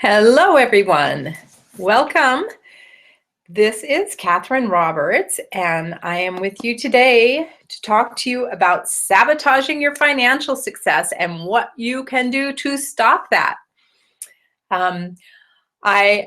Hello, everyone. Welcome. This is Catherine Roberts, and I am with you today to talk to you about sabotaging your financial success and what you can do to stop that. I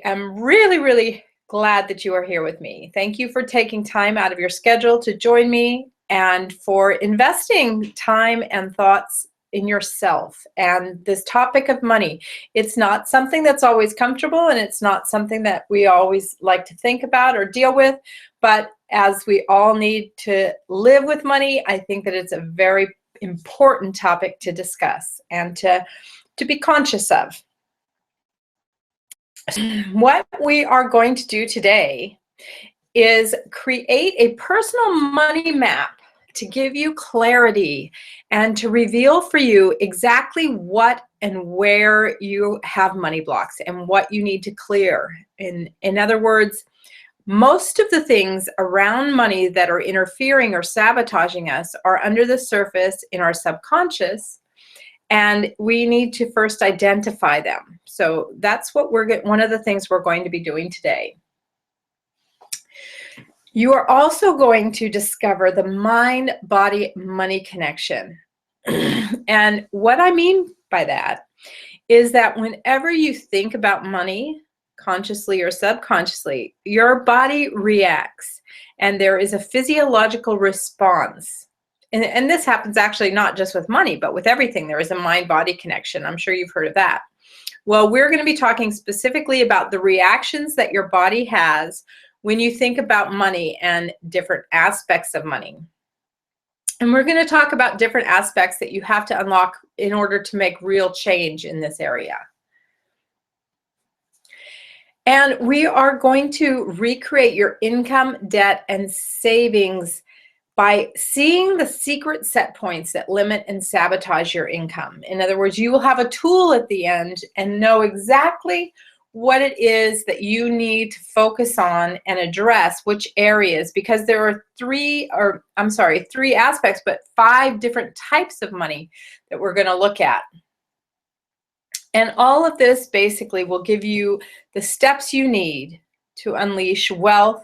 am really glad that you are here with me. Thank you for taking time out of your schedule to join me and for investing time and thoughts in yourself and this topic of money. It's not something that's always comfortable, and it's not something that we always like to think about or deal with, but as we all need to live with money, I think that it's a very important topic to discuss and to be conscious of. What we are going to do today is create a personal money map to give you clarity and to reveal for you exactly what and where you have money blocks and what you need to clear. In other words, most of the things around money that are interfering or sabotaging us are under the surface in our subconscious, and we need to first identify them. So that's what one of the things we're going to be doing today. You are also going to discover the mind-body-money connection. And what I mean by that is that whenever you think about money, consciously or subconsciously, your body reacts, and there is a physiological response. And this happens actually not just with money, but with everything. There is a mind-body connection. I'm sure you've heard of that. Well, we're going to be talking specifically about the reactions that your body has when you think about money and different aspects of money. And we're going to talk about different aspects that you have to unlock in order to make real change in this area. And we are going to recreate your income, debt, and savings by seeing the secret set points that limit and sabotage your income. In other words, you will have a tool at the end and know exactly what it is that you need to focus on and address which areas, because there are three aspects, but 5 different types of money that we're going to look at. And all of this basically will give you the steps you need to unleash wealth,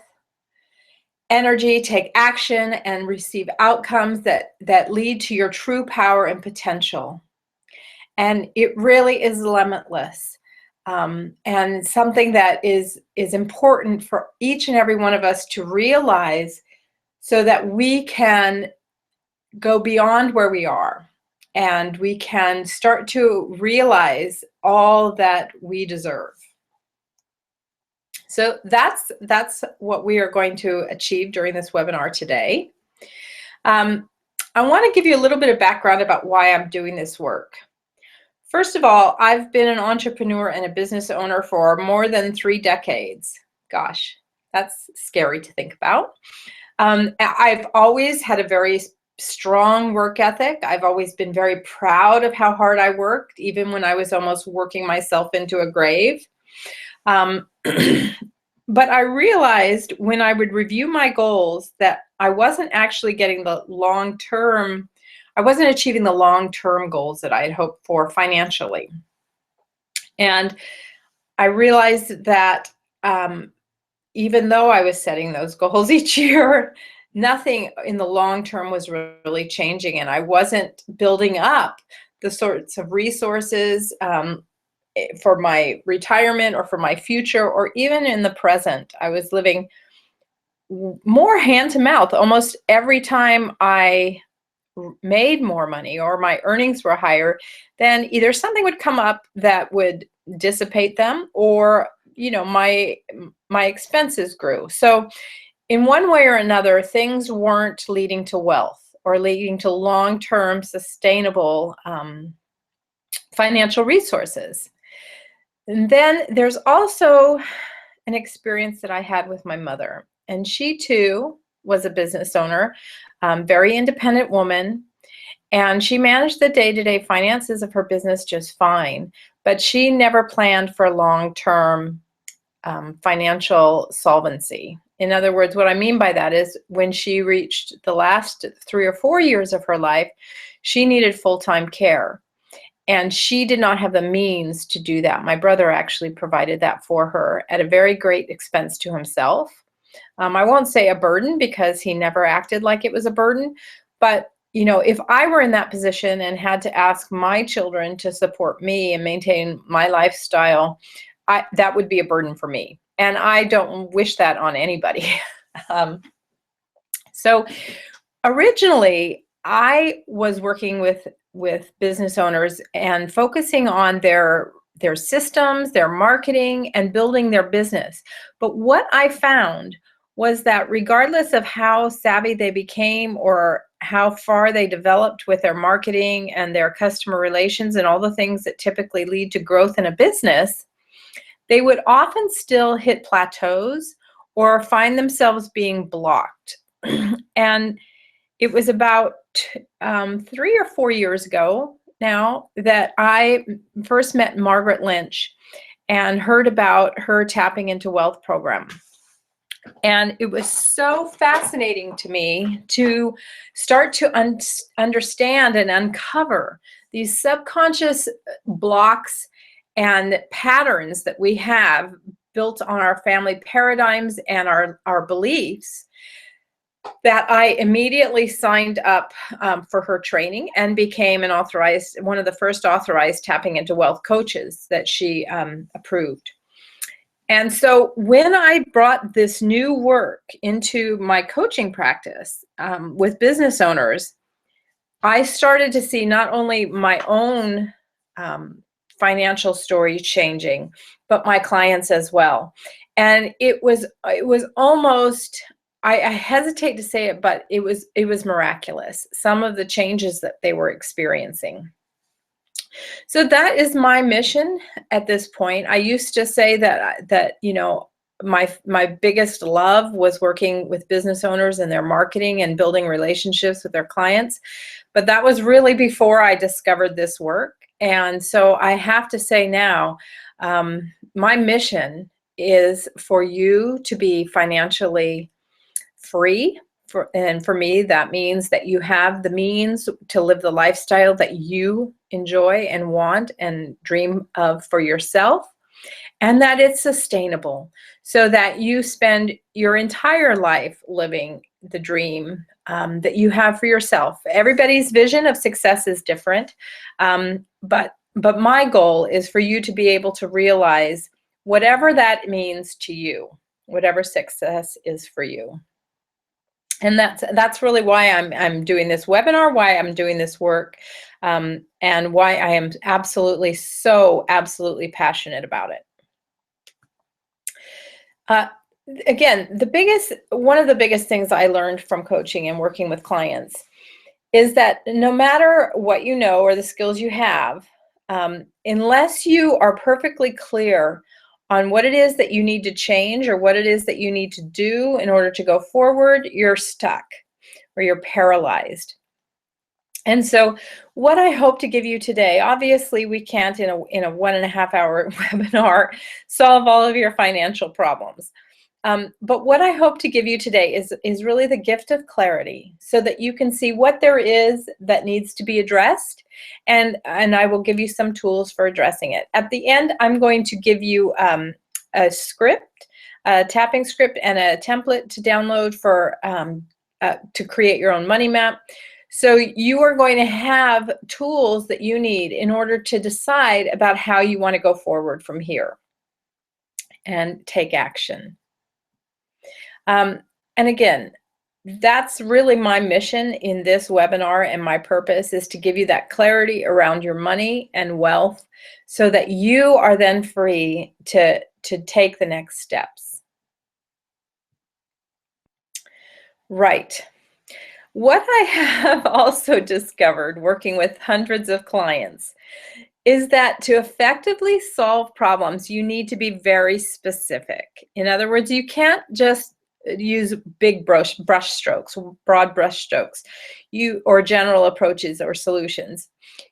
energy, take action, and receive outcomes that lead to your true power and potential. And it really is limitless. And something that is important for each and every one of us to realize, so that we can go beyond where we are and we can start to realize all that we deserve. So that's what we are going to achieve during this webinar today. I want to give you a little bit of background about why I'm doing this work. First of all, I've been an entrepreneur and a business owner for more than 3 decades. Gosh, that's scary to think about. I've always had a very strong work ethic. I've always been very proud of how hard I worked, even when I was almost working myself into a grave. But I realized when I would review my goals that I wasn't actually getting the long-term, I wasn't achieving the long-term goals that I had hoped for financially. And I realized that even though I was setting those goals each year, nothing in the long term was really changing, and I wasn't building up the sorts of resources for my retirement or for my future, or even in the present. I was living more hand to mouth. Almost every time I made more money or my earnings were higher, then either something would come up that would dissipate them, or my expenses grew. So in one way or another, things weren't leading to wealth or leading to long-term sustainable financial resources. And then there's also an experience that I had with my mother, and she too was a business owner, very independent woman, and she managed the day-to-day finances of her business just fine, but she never planned for long-term financial solvency. In other words, what I mean by that is when she reached the last 3 or 4 years of her life, she needed full-time care. And she did not have the means to do that. My brother actually provided that for her at a very great expense to himself. I won't say a burden because he never acted like it was a burden, but if I were in that position and had to ask my children to support me and maintain my lifestyle, that would be a burden for me. And I don't wish that on anybody. So originally, I was working with business owners and focusing on their systems, their marketing, and building their business. But what I found was that regardless of how savvy they became or how far they developed with their marketing and their customer relations and all the things that typically lead to growth in a business, they would often still hit plateaus or find themselves being blocked. And it was about 3 or 4 years ago now that I first met Margaret Lynch and heard about her Tapping into Wealth program. And it was so fascinating to me to start to understand and uncover these subconscious blocks and patterns that we have built on our family paradigms and our beliefs, that I immediately signed up for her training and became one of the first authorized Tapping into Wealth coaches that she approved. And so when I brought this new work into my coaching practice with business owners, I started to see not only my own financial story changing, but my clients as well. And it was almost, I hesitate to say it, but it was miraculous, some of the changes that they were experiencing. So that is my mission at this point. I used to say that my biggest love was working with business owners and their marketing and building relationships with their clients, but that was really before I discovered this work. And so I have to say now, my mission is for you to be financially free. And for me, that means that you have the means to live the lifestyle that you enjoy and want and dream of for yourself, and that it's sustainable, so that you spend your entire life living the dream that you have for yourself. Everybody's vision of success is different, but my goal is for you to be able to realize whatever that means to you, whatever success is for you. And that's really why I'm doing this webinar, why I'm doing this work, and why I am absolutely passionate about it. Again, one of the biggest things I learned from coaching and working with clients is that no matter what you know or the skills you have, unless you are perfectly clear on what it is that you need to change or what it is that you need to do in order to go forward, you're stuck or you're paralyzed. And so what I hope to give you today, obviously we can't in a 1.5 hour webinar solve all of your financial problems. But what I hope to give you today is really the gift of clarity, so that you can see what there is that needs to be addressed, and I will give you some tools for addressing it. At the end, I'm going to give you a script, a tapping script, and a template to download for to create your own money map. So you are going to have tools that you need in order to decide about how you want to go forward from here and take action. And again, that's really my mission in this webinar, and my purpose is to give you that clarity around your money and wealth, so that you are then free to take the next steps. Right. What I have also discovered working with hundreds of clients is that to effectively solve problems, you need to be very specific. In other words, you can't just use big brush strokes, broad brush strokes, or general approaches or solutions.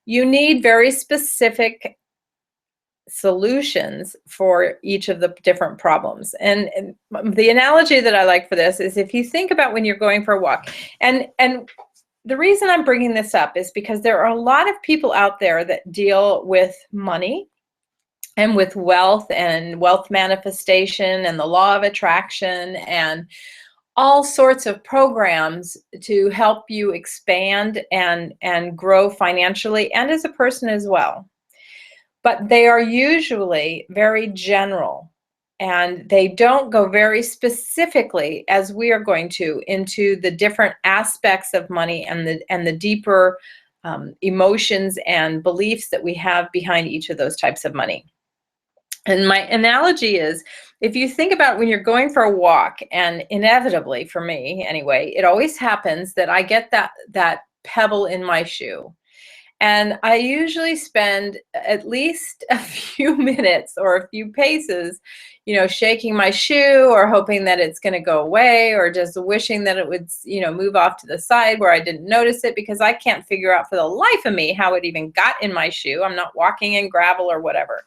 You need very specific solutions for each of the different problems. And the analogy that I like for this is, if you think about when you're going for a walk, and the reason I'm bringing this up is because there are a lot of people out there that deal with money and with wealth and wealth manifestation and the law of attraction and all sorts of programs to help you expand and grow financially and as a person as well. But they are usually very general, and they don't go very specifically, as we are going to, into the different aspects of money and the deeper emotions and beliefs that we have behind each of those types of money. And my analogy is, if you think about when you're going for a walk, and inevitably for me anyway, it always happens that I get that pebble in my shoe. And I usually spend at least a few minutes or a few paces, shaking my shoe or hoping that it's going to go away, or just wishing that it would, move off to the side where I didn't notice it, because I can't figure out for the life of me how it even got in my shoe. I'm not walking in gravel or whatever.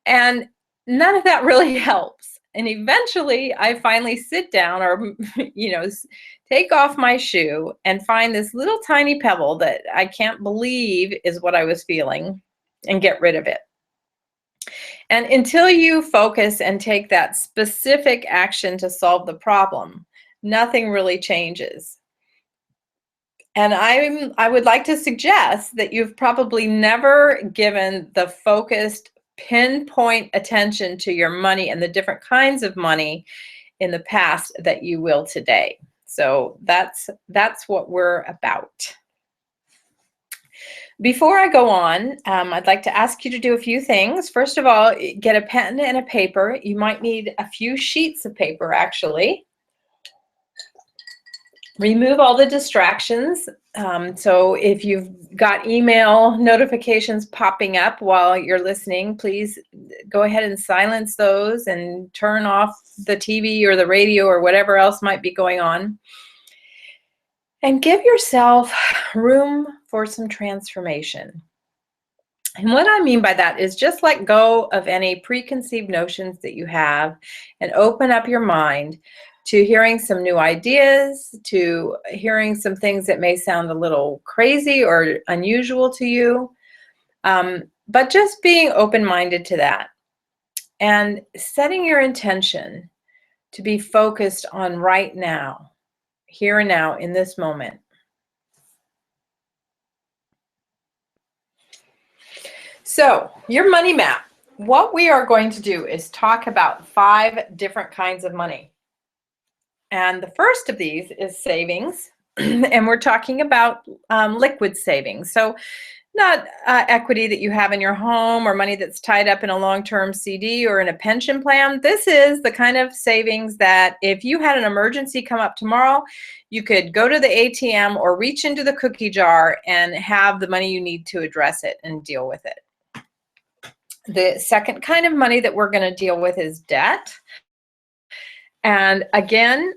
And none of that really helps. And eventually I finally sit down or, take off my shoe and find this little tiny pebble that I can't believe is what I was feeling, and get rid of it. And until you focus and take that specific action to solve the problem, nothing really changes. And I would like to suggest that you've probably never given the focused, pinpoint attention to your money and the different kinds of money in the past that you will today. So that's what we're about. Before I go on, I'd like to ask you to do a few things. First of all, get a pen and a paper. You might need a few sheets of paper, actually. Remove all the distractions. So if you've got email notifications popping up while you're listening, please go ahead and silence those and turn off the TV or the radio or whatever else might be going on. And give yourself room for some transformation. And what I mean by that is just let go of any preconceived notions that you have and open up your mind to hearing some new ideas, to hearing some things that may sound a little crazy or unusual to you, but just being open-minded to that and setting your intention to be focused on right now, here and now, in this moment. So, your money map. What we are going to do is talk about 5 different kinds of money. And the first of these is savings, and we're talking about liquid savings. So not equity that you have in your home or money that's tied up in a long-term CD or in a pension plan. This is the kind of savings that if you had an emergency come up tomorrow, you could go to the ATM or reach into the cookie jar and have the money you need to address it and deal with it. The second kind of money that we're going to deal with is debt. And again,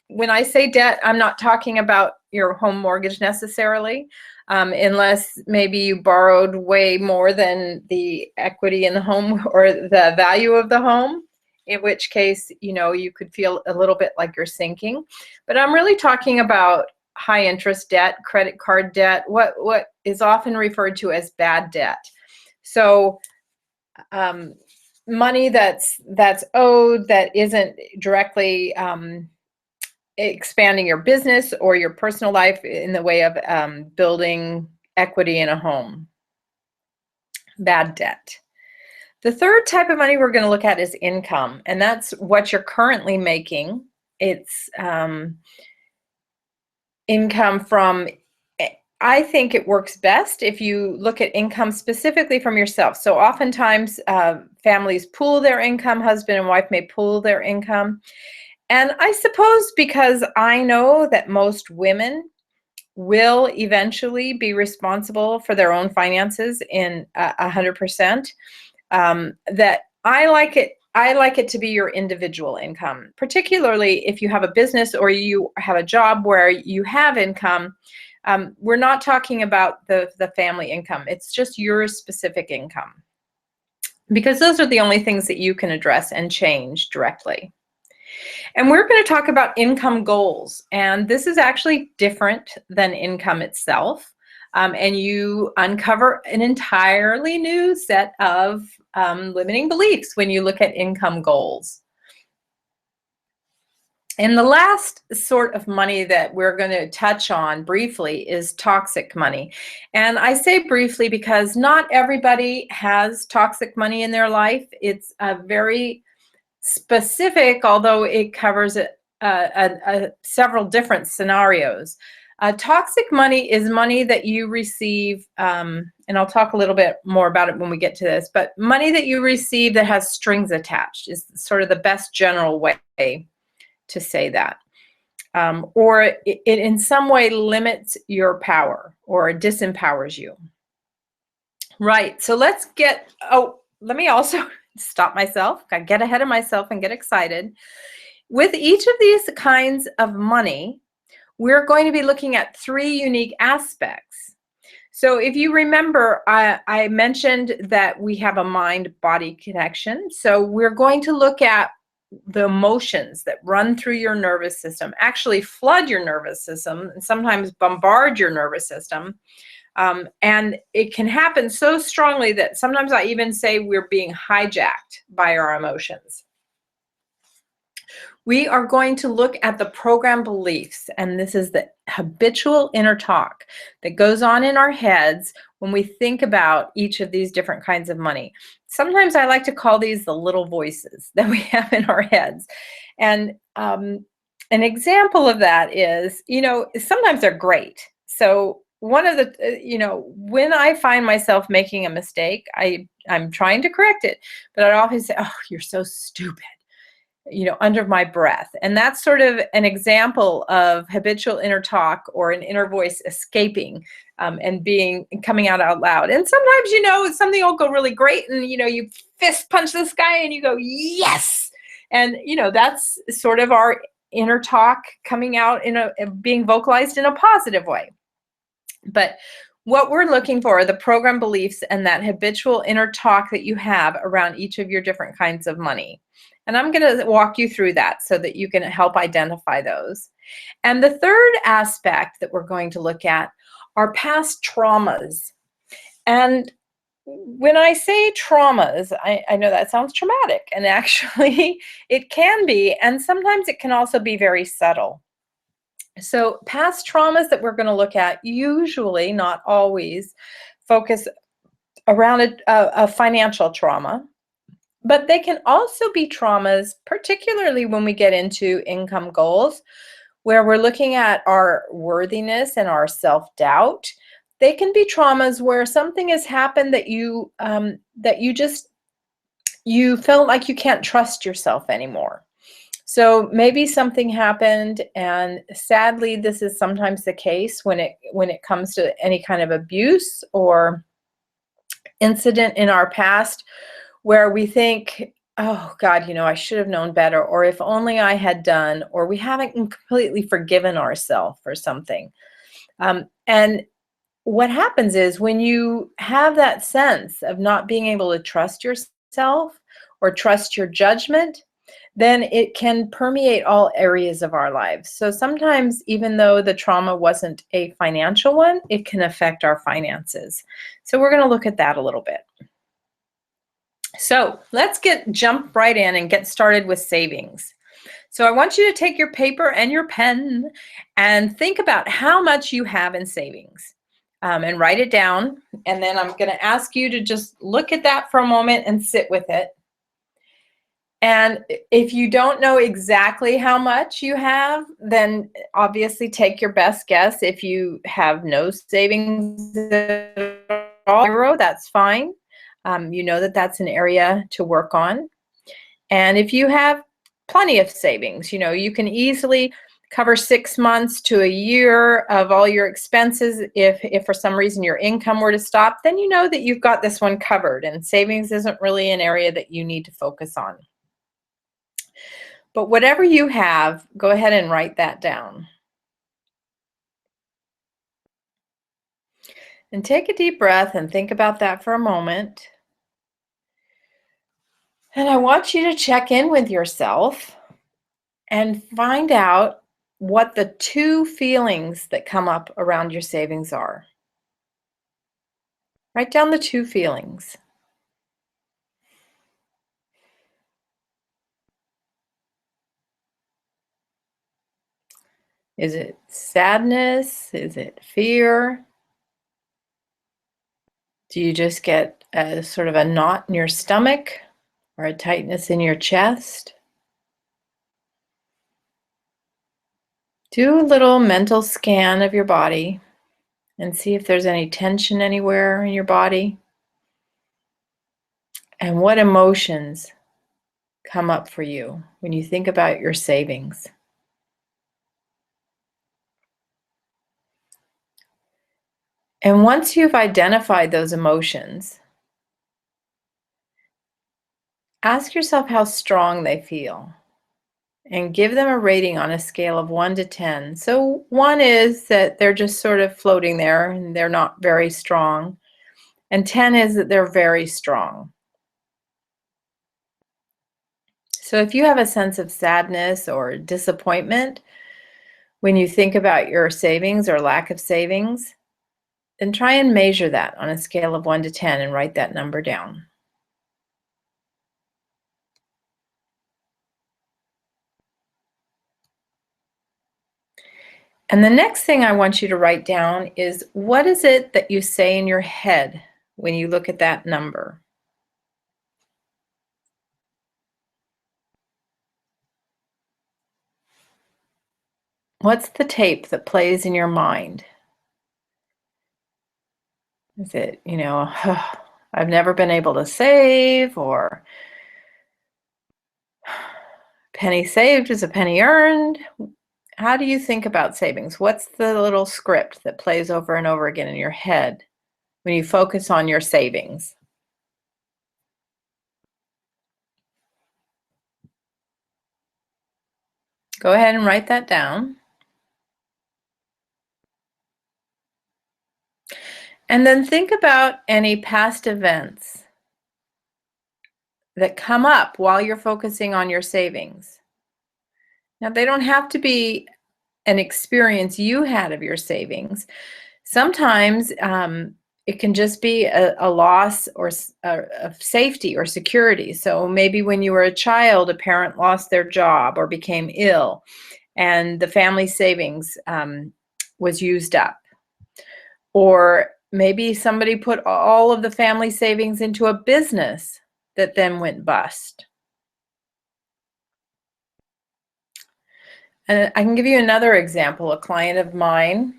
when I say debt, I'm not talking about your home mortgage necessarily, unless maybe you borrowed way more than the equity in the home or the value of the home, in which case, you could feel a little bit like you're sinking. But I'm really talking about high interest debt, credit card debt, what is often referred to as bad debt. So money that's owed that isn't directly expanding your business or your personal life in the way of building equity in a home. Bad debt. The third type of money we're going to look at is income, and that's what you're currently making. It's income from, I think it works best if you look at income specifically from yourself. So oftentimes families pool their income, husband and wife may pool their income. And I suppose because I know that most women will eventually be responsible for their own finances in 100%, that I like it to be your individual income, particularly if you have a business or you have a job where you have income. We're not talking about the family income. It's just your specific income, because those are the only things that you can address and change directly. And we're going to talk about income goals. And this is actually different than income itself. And you uncover an entirely new set of limiting beliefs when you look at income goals. And the last sort of money that we're going to touch on briefly is toxic money. And I say briefly because not everybody has toxic money in their life. It's a very specific, although it covers several different scenarios. Toxic money is money that you receive, and I'll talk a little bit more about it when we get to this, but money that you receive that has strings attached is sort of the best general way to say that. Or it in some way limits your power or disempowers you. Right, so let me also stop myself. I get ahead of myself and get excited. With each of these kinds of money, we're going to be looking at 3 unique aspects. So if you remember, I mentioned that we have a mind-body connection. So we're going to look at the emotions that run through your nervous system, actually flood your nervous system, and sometimes bombard your nervous system. And it can happen so strongly that sometimes I even say we're being hijacked by our emotions. We are going to look at the program beliefs, and this is the habitual inner talk that goes on in our heads when we think about each of these different kinds of money. Sometimes I like to call these the little voices that we have in our heads. And an example of that is, sometimes they're great. So one of the, when I find myself making a mistake, I'm trying to correct it, but I often say, oh, you're so stupid, under my breath. And that's sort of an example of habitual inner talk or an inner voice escaping and coming out loud. And sometimes, something will go really great and, you fist punch this guy and you go, yes. And, that's sort of our inner talk coming out being vocalized in a positive way. But what we're looking for are the program beliefs and that habitual inner talk that you have around each of your different kinds of money. And I'm going to walk you through that so that you can help identify those. And the third aspect that we're going to look at are past traumas. And when I say traumas, I know that sounds traumatic, and actually it can be, and sometimes it can also be very subtle. So past traumas that we're going to look at, usually, not always, focus around a financial trauma, but they can also be traumas, particularly when we get into income goals, where we're looking at our worthiness and our self-doubt. They can be traumas where something has happened that you felt like you can't trust yourself anymore. So maybe something happened, and sadly, this is sometimes the case when it comes to any kind of abuse or incident in our past, where we think, oh God, I should have known better, or if only I had done, or we haven't completely forgiven ourselves for something. And what happens is when you have that sense of not being able to trust yourself or trust your judgment, then it can permeate all areas of our lives. So sometimes, even though the trauma wasn't a financial one, it can affect our finances. So we're going to look at that a little bit. So let's jump right in and get started with savings. So I want you to take your paper and your pen and think about how much you have in savings and write it down. And then I'm going to ask you to just look at that for a moment and sit with it. And if you don't know exactly how much you have, then obviously take your best guess. If you have no savings at all, that's fine. You know that's an area to work on. And if you have plenty of savings, you can easily cover 6 months to a year of all your expenses. If for some reason your income were to stop, then you know that you've got this one covered, and savings isn't really an area that you need to focus on. But whatever you have, go ahead and write that down. And take a deep breath and think about that for a moment. And I want you to check in with yourself and find out what the two feelings that come up around your savings are. Write down the two feelings. Is it sadness? Is it fear? Do you just get a sort of a knot in your stomach or a tightness in your chest? Do a little mental scan of your body and see if there's any tension anywhere in your body. And what emotions come up for you when you think about your savings? And once you've identified those emotions, ask yourself how strong they feel and give them a rating on a scale of 1 to 10. So 1 is that they're just sort of floating there and they're not very strong. And 10 is that they're very strong. So if you have a sense of sadness or disappointment when you think about your savings or lack of savings, then try and measure that on a scale of 1 to 10 and write that number down. And the next thing I want you to write down is, what is it that you say in your head when you look at that number? What's the tape that plays in your mind? Is it, I've never been able to save, or penny saved is a penny earned? How do you think about savings? What's the little script that plays over and over again in your head when you focus on your savings? Go ahead and write that down. And then think about any past events that come up while you're focusing on your savings. Now, they don't have to be an experience you had of your savings. Sometimes it can just be a loss or of safety or security. So maybe when you were a child, a parent lost their job or became ill, and the family savings was used up. Or maybe somebody put all of the family savings into a business that then went bust. And I can give you another example. A client of mine,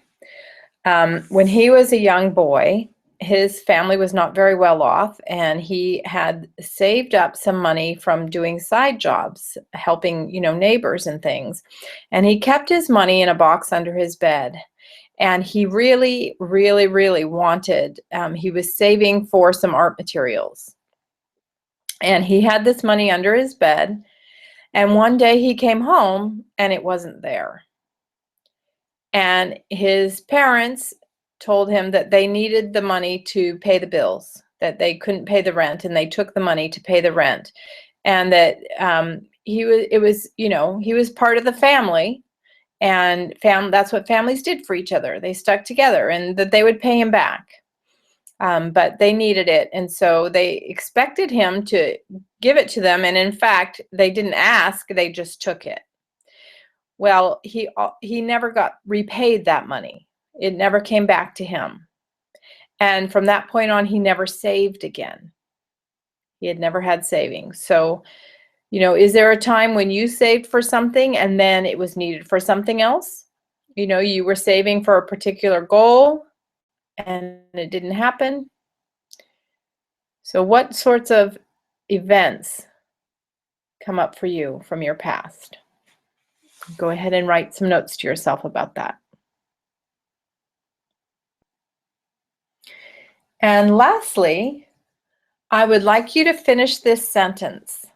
when he was a young boy, his family was not very well off, and he had saved up some money from doing side jobs, helping, neighbors and things. And he kept his money in a box under his bed. And he really, really, really wanted, he was saving for some art materials. And he had this money under his bed. And one day he came home and it wasn't there. And his parents told him that they needed the money to pay the bills, that they couldn't pay the rent, and they took the money to pay the rent. And that he was part of the family. And that's what families did for each other. They stuck together, and that they would pay him back. But they needed it. And so they expected him to give it to them. And in fact, they didn't ask, they just took it. Well, he never got repaid that money. It never came back to him. And from that point on, he never saved again. He had never had savings. So, is there a time when you saved for something and then it was needed for something else? You were saving for a particular goal and it didn't happen. So what sorts of events come up for you from your past? Go ahead and write some notes to yourself about that. And lastly, I would like you to finish this sentence.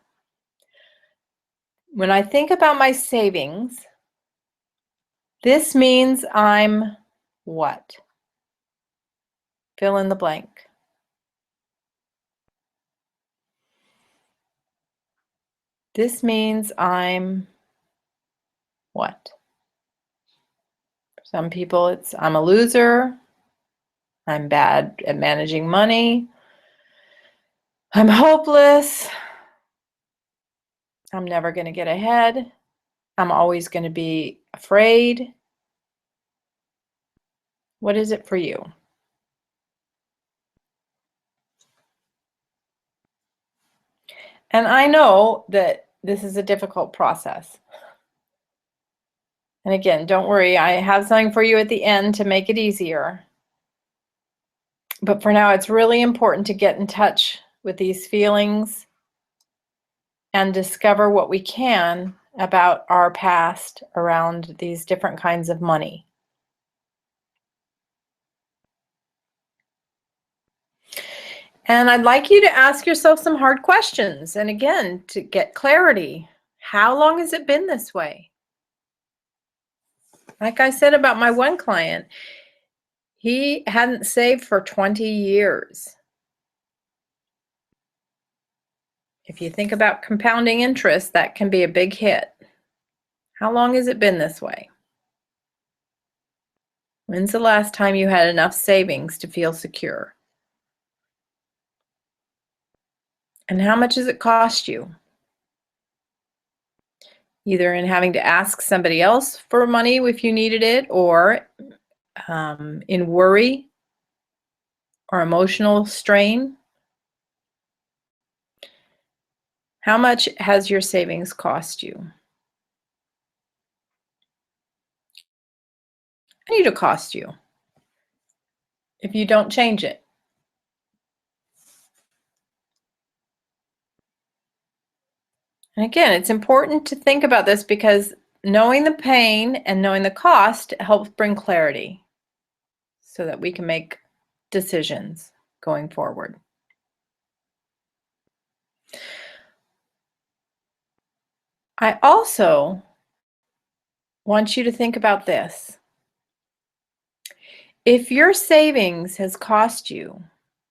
When I think about my savings, this means I'm what? Fill in the blank. This means I'm What? For some people, it's I'm a loser. I'm bad at managing money. I'm hopeless. I'm never going to get ahead. I'm always going to be afraid. What is it for you? And I know that this is a difficult process. And again, don't worry, I have something for you at the end to make it easier. But for now, it's really important to get in touch with these feelings and discover what we can about our past around these different kinds of money. And I'd like you to ask yourself some hard questions. And again, to get clarity, how long has it been this way? Like I said about my one client, he hadn't saved for 20 years. If you think about compounding interest, that can be a big hit. How long has it been this way? When's the last time you had enough savings to feel secure? And how much does it cost you? Either in having to ask somebody else for money if you needed it, or in worry or emotional strain. How much has your savings cost you? I need to cost you if you don't change it. And again, it's important to think about this because knowing the pain and knowing the cost helps bring clarity so that we can make decisions going forward. I also want you to think about this. If your savings has cost you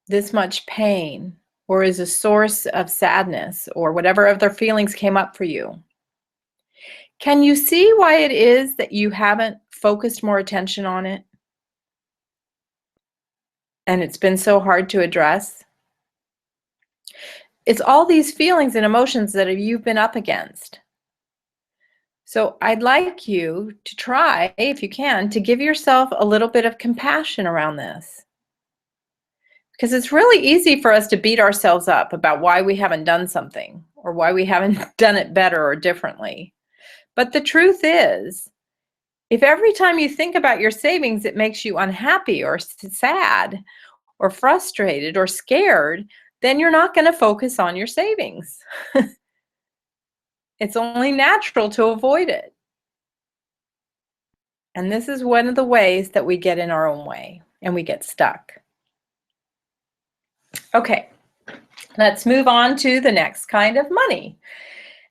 this much pain, or is a source of sadness, or whatever other feelings came up for you, can you see why it is that you haven't focused more attention on it? And it's been so hard to address? It's all these feelings and emotions that you've been up against. So I'd like you to try, if you can, to give yourself a little bit of compassion around this. Because it's really easy for us to beat ourselves up about why we haven't done something or why we haven't done it better or differently. But the truth is, if every time you think about your savings, it makes you unhappy or sad or frustrated or scared, then you're not going to focus on your savings. It's only natural to avoid it. And this is one of the ways that we get in our own way and we get stuck. Okay, let's move on to the next kind of money.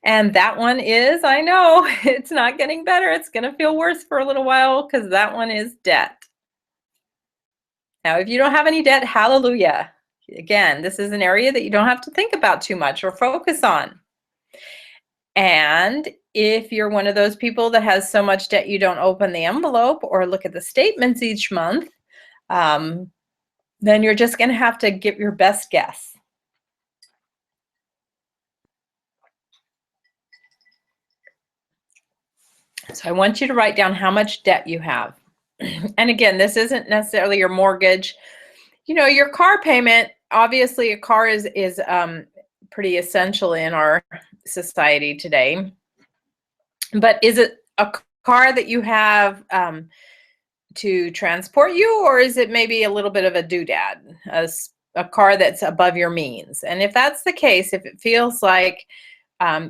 And that one is, I know, it's not getting better. It's going to feel worse for a little while because that one is debt. Now, if you don't have any debt, hallelujah. Again, this is an area that you don't have to think about too much or focus on. And if you're one of those people that has so much debt you don't open the envelope or look at the statements each month, then you're just going to have to give your best guess. So I want you to write down how much debt you have. And again, this isn't necessarily your mortgage. You know, your car payment, obviously a car is pretty essential in our society today. But is it a car that you have to transport you, or is it maybe a little bit of a doodad, a car that's above your means? And if that's the case, if it feels like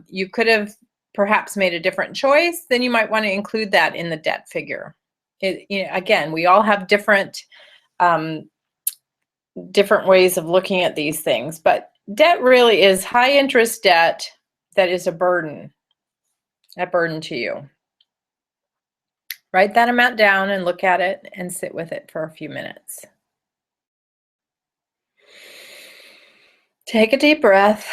you could have perhaps made a different choice, then you might want to include that in the debt figure. Again, we all have different ways of looking at these things, but debt really is high interest debt that is a burden to you. Write that amount down and look at it and sit with it for a few minutes. Take a deep breath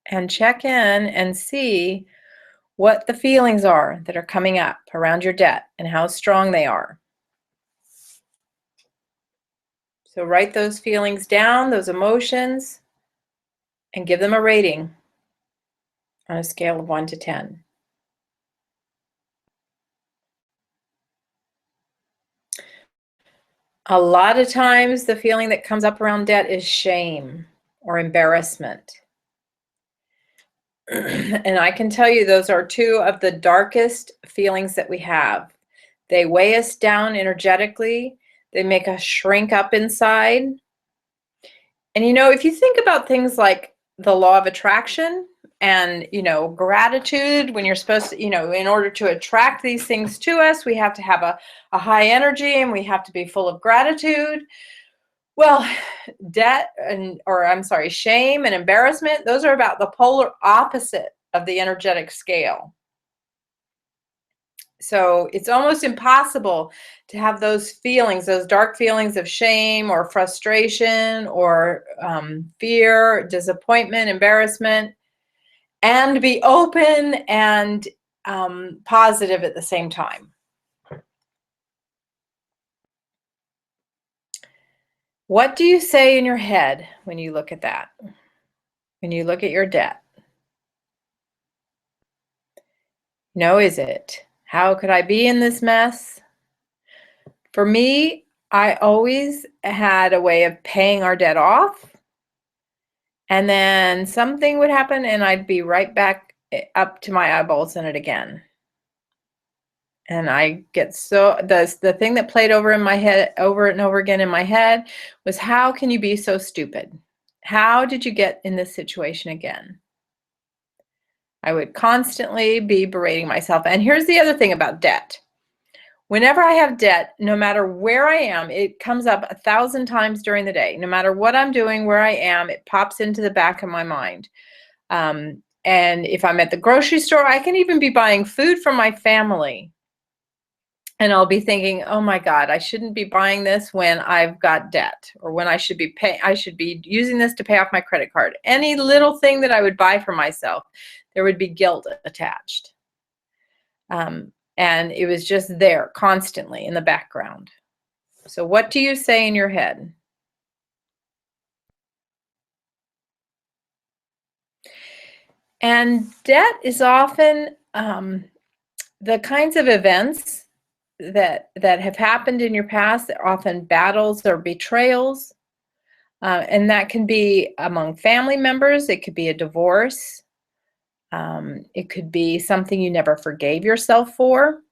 and check in and see what the feelings are that are coming up around your debt and how strong they are. So write those feelings down, those emotions, and give them a rating on a scale of 1 to 10. A lot of times the feeling that comes up around debt is shame or embarrassment. And I can tell you those are two of the darkest feelings that we have. They weigh us down energetically. They make us shrink up inside. And if you think about things like the law of attraction and, gratitude, when you're supposed to, in order to attract these things to us, we have to have a high energy and we have to be full of gratitude. Well, shame and embarrassment, those are about the polar opposite of the energetic scale. So it's almost impossible to have those feelings, those dark feelings of shame or frustration or fear, disappointment, embarrassment, and be open and positive at the same time. What do you say in your head when you look at that? When you look at your debt? Is it, how could I be in this mess? For me, I always had a way of paying our debt off, and then something would happen and I'd be right back up to my eyeballs in it again. And I get the thing that played over in my head over and over again in my head was, how can you be so stupid? How did you get in this situation again? I would constantly be berating myself. And here's the other thing about debt. Whenever I have debt, no matter where I am, it comes up 1,000 times during the day. No matter what I'm doing, where I am, it pops into the back of my mind. And if I'm at the grocery store, I can even be buying food for my family. And I'll be thinking, oh my God, I shouldn't be buying this when I've got debt, or when I should be using this to pay off my credit card. Any little thing that I would buy for myself, there would be guilt attached. And it was just there constantly in the background. So what do you say in your head? And debt is often the kinds of events that have happened in your past. They're often battles or betrayals. And that can be among family members. It could be a divorce. It could be something you never forgave yourself for.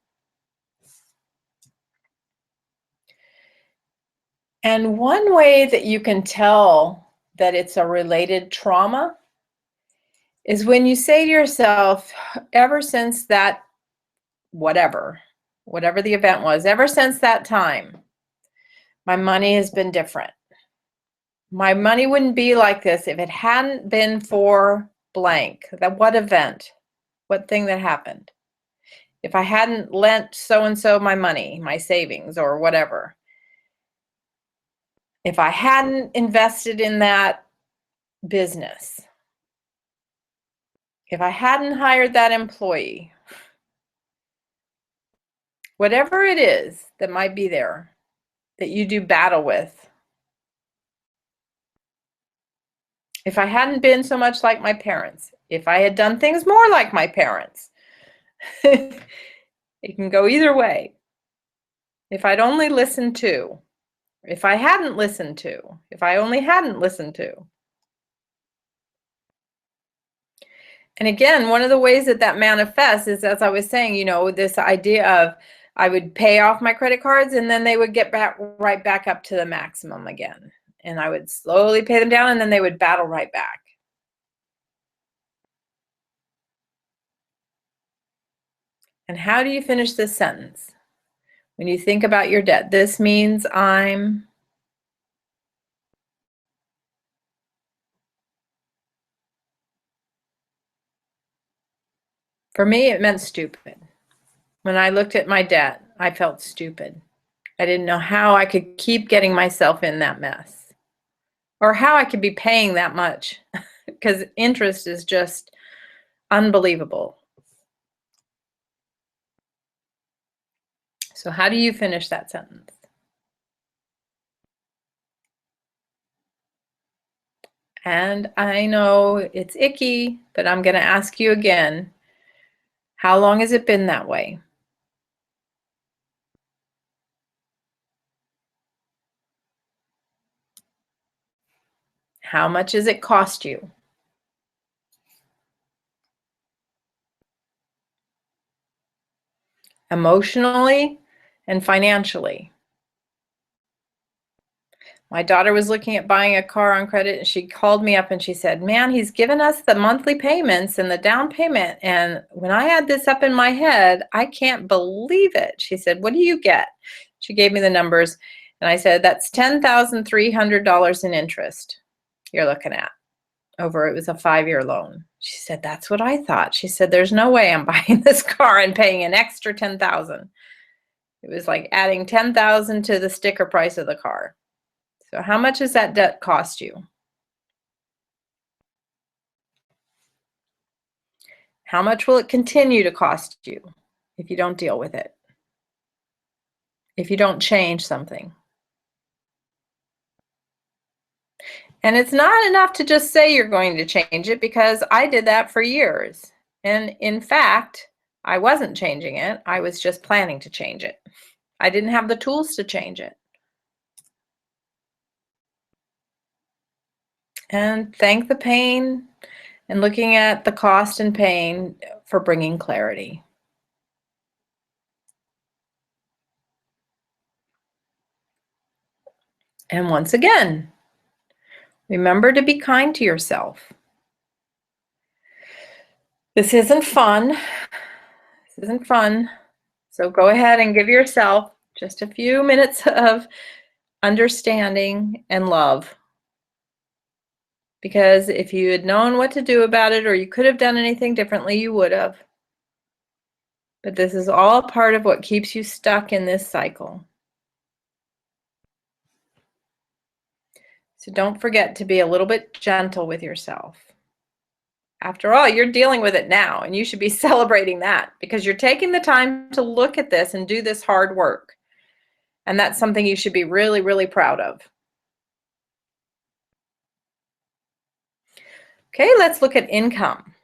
And one way that you can tell that it's a related trauma is when you say to yourself, ever since that, whatever the event was, ever since that time, my money has been different. My money wouldn't be like this if it hadn't been for blank. What event? What thing that happened? If I hadn't lent so-and-so my money, my savings, or whatever. If I hadn't invested in that business. If I hadn't hired that employee. Whatever it is that might be there that you do battle with. If I hadn't been so much like my parents, if I had done things more like my parents, it can go either way. If I'd only listened to, if I hadn't listened to, if I only hadn't listened to. And again, one of the ways that manifests is, as I was saying, this idea of I would pay off my credit cards and then they would get right back up to the maximum again. And I would slowly pay them down and then they would battle right back. And how do you finish this sentence? When you think about your debt, this means I'm... For me, it meant stupid. When I looked at my debt, I felt stupid. I didn't know how I could keep getting myself in that mess, or how I could be paying that much, because interest is just unbelievable. So how do you finish that sentence? And I know it's icky, but I'm going to ask you again. How long has it been that way? How much has it cost you? Emotionally and financially. My daughter was looking at buying a car on credit, and she called me up and she said, man, he's given us the monthly payments and the down payment. And when I add this up in my head, I can't believe it. She said, what do you get? She gave me the numbers. And I said, that's $10,300 in interest you're looking at over, it was a 5-year loan. She said, that's what I thought. She said, there's no way I'm buying this car and paying an extra $10,000. It was like adding $10,000 to the sticker price of the car. So how much does that debt cost you? How much will it continue to cost you if you don't deal with it? If you don't change something? And it's not enough to just say you're going to change it, because I did that for years. And in fact, I wasn't changing it. I was just planning to change it. I didn't have the tools to change it. And thank the pain and looking at the cost and pain for bringing clarity. And once again, remember to be kind to yourself. This isn't fun. This isn't fun. So go ahead and give yourself just a few minutes of understanding and love. Because if you had known what to do about it, or you could have done anything differently, you would have. But this is all part of what keeps you stuck in this cycle. So don't forget to be a little bit gentle with yourself. After all, you're dealing with it now, and you should be celebrating that, because you're taking the time to look at this and do this hard work. And that's something you should be really, really proud of. Okay, let's look at income.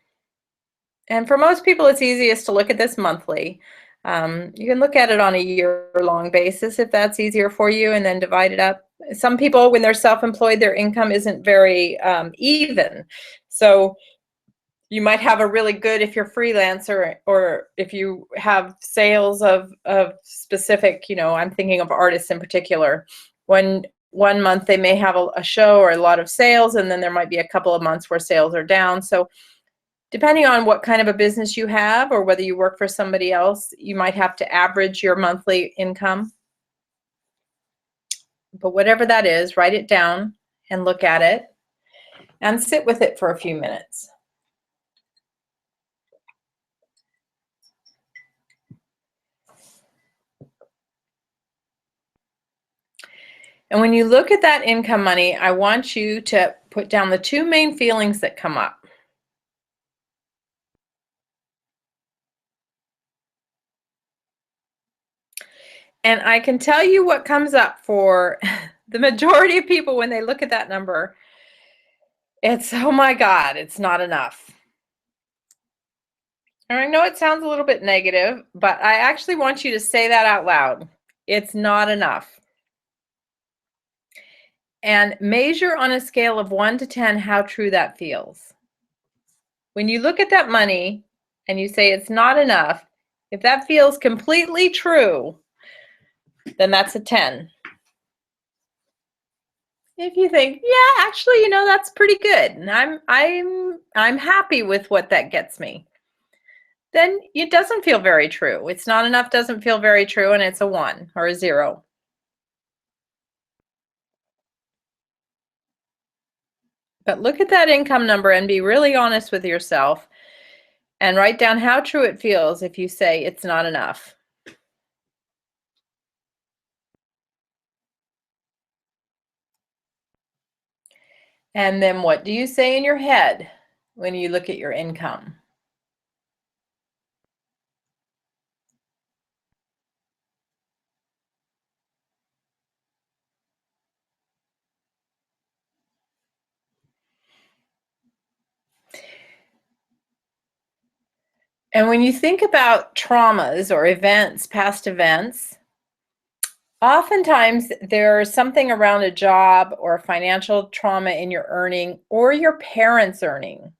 And for most people, it's easiest to look at this monthly. You can look at it on a year-long basis if that's easier for you, and then divide it up. Some people, when they're self-employed, their income isn't very even. So you might have a really good, if you're freelancer, or if you have sales of specific, I'm thinking of artists in particular. One month they may have a show or a lot of sales, and then there might be a couple of months where sales are down. So depending on what kind of a business you have, or whether you work for somebody else, you might have to average your monthly income. But whatever that is, write it down and look at it and sit with it for a few minutes. And when you look at that income money, I want you to put down the two main feelings that come up. And I can tell you what comes up for the majority of people when they look at that number. It's, oh my God, it's not enough. And I know it sounds a little bit negative, but I actually want you to say that out loud. It's not enough. And measure on a scale of 1 to 10 how true that feels. When you look at that money and you say it's not enough, if that feels completely true, then that's a 10. If you think, yeah, actually, that's pretty good, and I'm happy with what that gets me, then it doesn't feel very true. It's not enough doesn't feel very true, and it's a 1 or a 0. But look at that income number and be really honest with yourself, and write down how true it feels if you say it's not enough. And then what do you say in your head when you look at your income? And when you think about traumas or events, past events, oftentimes there's something around a job or financial trauma in your earning or your parents' earning.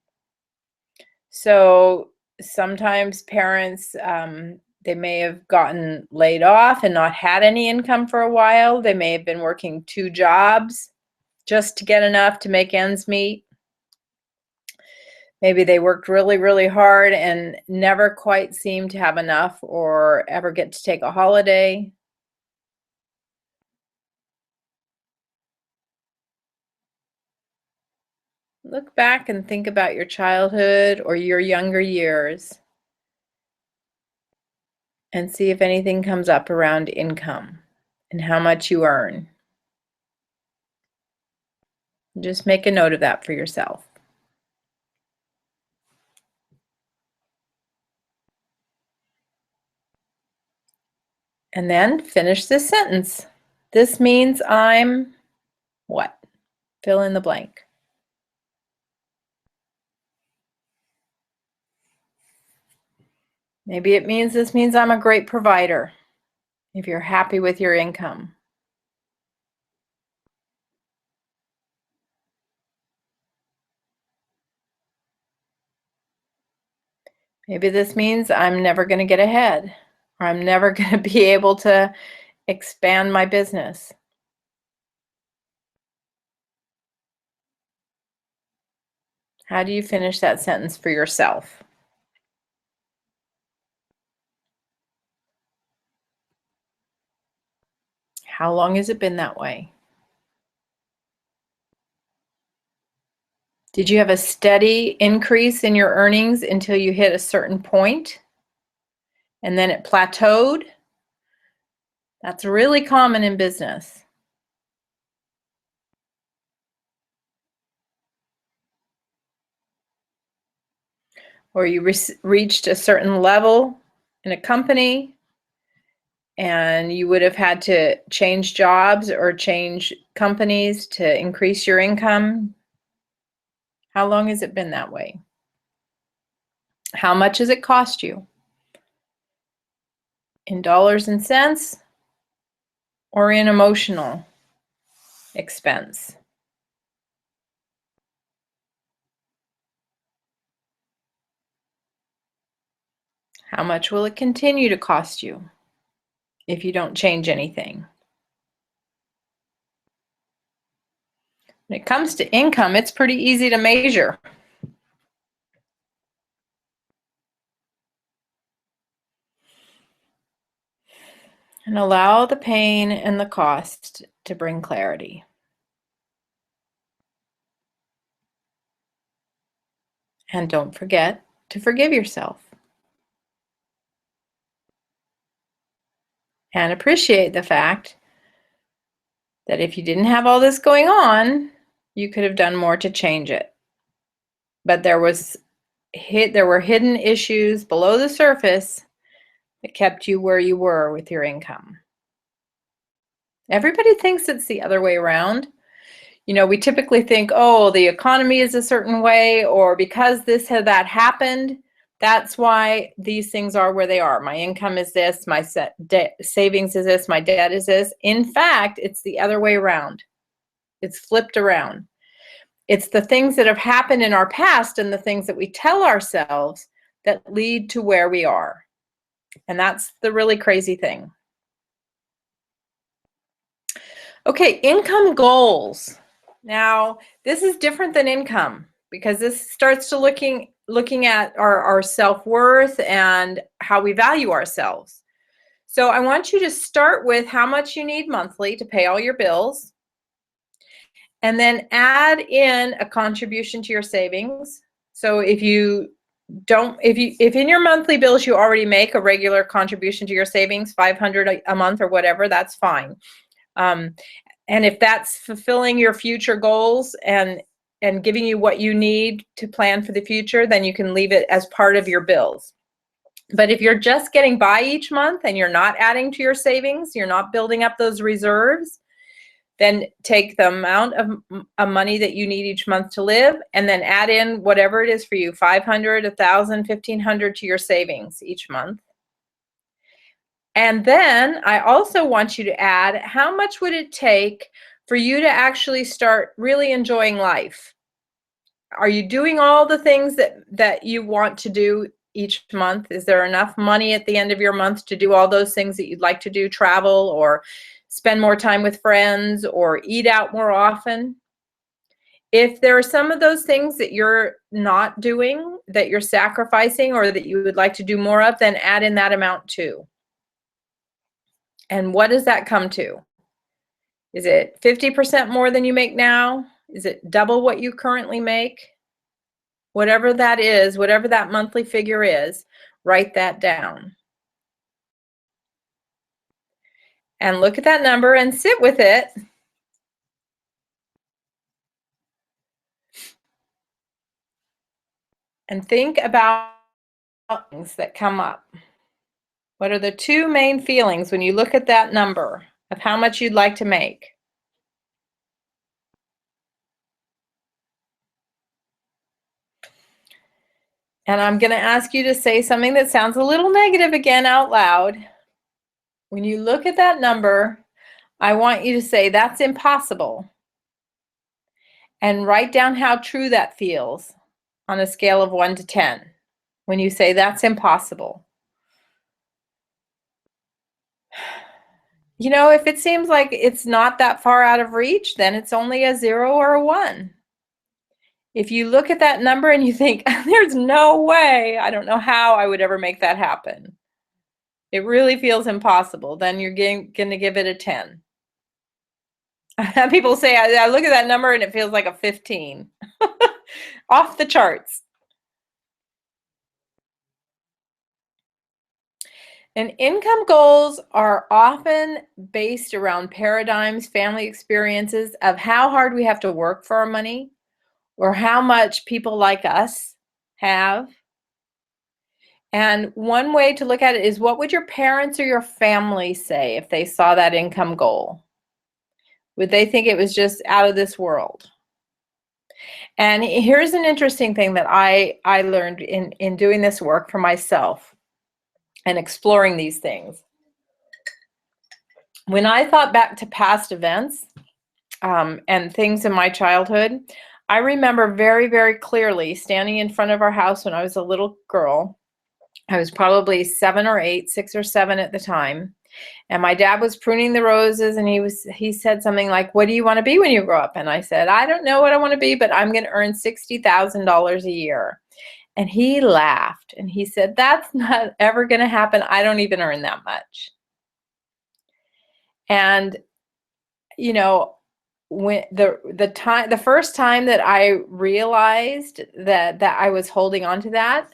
So sometimes parents, they may have gotten laid off and not had any income for a while. They may have been working 2 jobs just to get enough to make ends meet. Maybe they worked really, really hard and never quite seemed to have enough or ever get to take a holiday. Look back and think about your childhood or your younger years and see if anything comes up around income and how much you earn. Just make a note of that for yourself. And then finish this sentence. This means I'm what? Fill in the blank. Maybe this means I'm a great provider if you're happy with your income. Maybe this means I'm never going to get ahead, or I'm never going to be able to expand my business. How do you finish that sentence for yourself? How long has it been that way? Did you have a steady increase in your earnings until you hit a certain point and then it plateaued? That's really common in business. Or you reached a certain level in a company and you would have had to change jobs or change companies to increase your income. How long has it been that way? How much has it cost you? In dollars and cents or in emotional expense? How much will it continue to cost you if you don't change anything? When it comes to income, it's pretty easy to measure. And allow the pain and the cost to bring clarity. And don't forget to forgive yourself. And appreciate the fact that if you didn't have all this going on, you could have done more to change it. But there were hidden issues below the surface that kept you where you were with your income. Everybody thinks it's the other way around. You know, we typically think, oh, the economy is a certain way, or because this or that happened, that's why these things are where they are. My income is this, my savings is this, my debt is this. In fact, it's the other way around. It's flipped around. It's the things that have happened in our past and the things that we tell ourselves that lead to where we are. And that's the really crazy thing. Okay, income goals. Now, this is different than income because this starts to looking at our self-worth and how we value ourselves. So I want you to start with how much you need monthly to pay all your bills, and then add in a contribution to your savings. So if in your monthly bills you already make a regular contribution to your savings, $500 a month or whatever, that's fine. And if that's fulfilling your future goals and giving you what you need to plan for the future, then you can leave it as part of your bills. But if you're just getting by each month and you're not adding to your savings, you're not building up those reserves, then take the amount of money that you need each month to live, and then add in whatever it is for you, 500, 1,000, 1,500 to your savings each month. And then I also want you to add, how much would it take for you to actually start really enjoying life? Are you doing all the things that you want to do each month? Is there enough money at the end of your month to do all those things that you'd like to do, travel or spend more time with friends or eat out more often? If there are some of those things that you're not doing, that you're sacrificing, or that you would like to do more of, then add in that amount too. And what does that come to? Is it 50% more than you make now? Is it double what you currently make? Whatever that is, whatever that monthly figure is, write that down. And look at that number and sit with it. And think about things that come up. What are the two main feelings when you look at that number of how much you'd like to make? And I'm going to ask you to say something that sounds a little negative again out loud. When you look at that number, I want you to say, that's impossible. And write down how true that feels on a scale of 1 to 10. When you say that's impossible. You know, if it seems like it's not that far out of reach, then it's only a 0 or a 1. If you look at that number and you think, there's no way, I don't know how I would ever make that happen, it really feels impossible, then you're going to give it a 10. People say, I look at that number and it feels like a 15. Off the charts. And income goals are often based around paradigms, family experiences of how hard we have to work for our money, or how much people like us have. And one way to look at it is, what would your parents or your family say if they saw that income goal? Would they think it was just out of this world? And here's an interesting thing that I learned in doing this work for myself and exploring these things. When I thought back to past events and things in my childhood, I remember very, very clearly standing in front of our house when I was a little girl. I was probably 7 or 8, 6 or 7 at the time. And my dad was pruning the roses, and he said something like, "What do you want to be when you grow up?" And I said, "I don't know what I want to be, but I'm going to earn $60,000 a year." And he laughed and he said, "That's not ever going to happen. I don't even earn that much." And, you know, when the first time that I realized that I was holding on to that,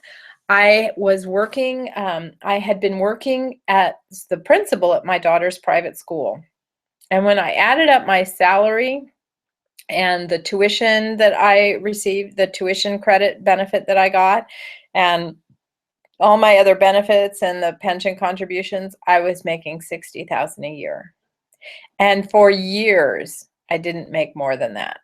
I was working, I had been working as the principal at my daughter's private school. And when I added up my salary and the tuition that I received, the tuition credit benefit that I got, and all my other benefits and the pension contributions, I was making $60,000 a year. And for years, I didn't make more than that.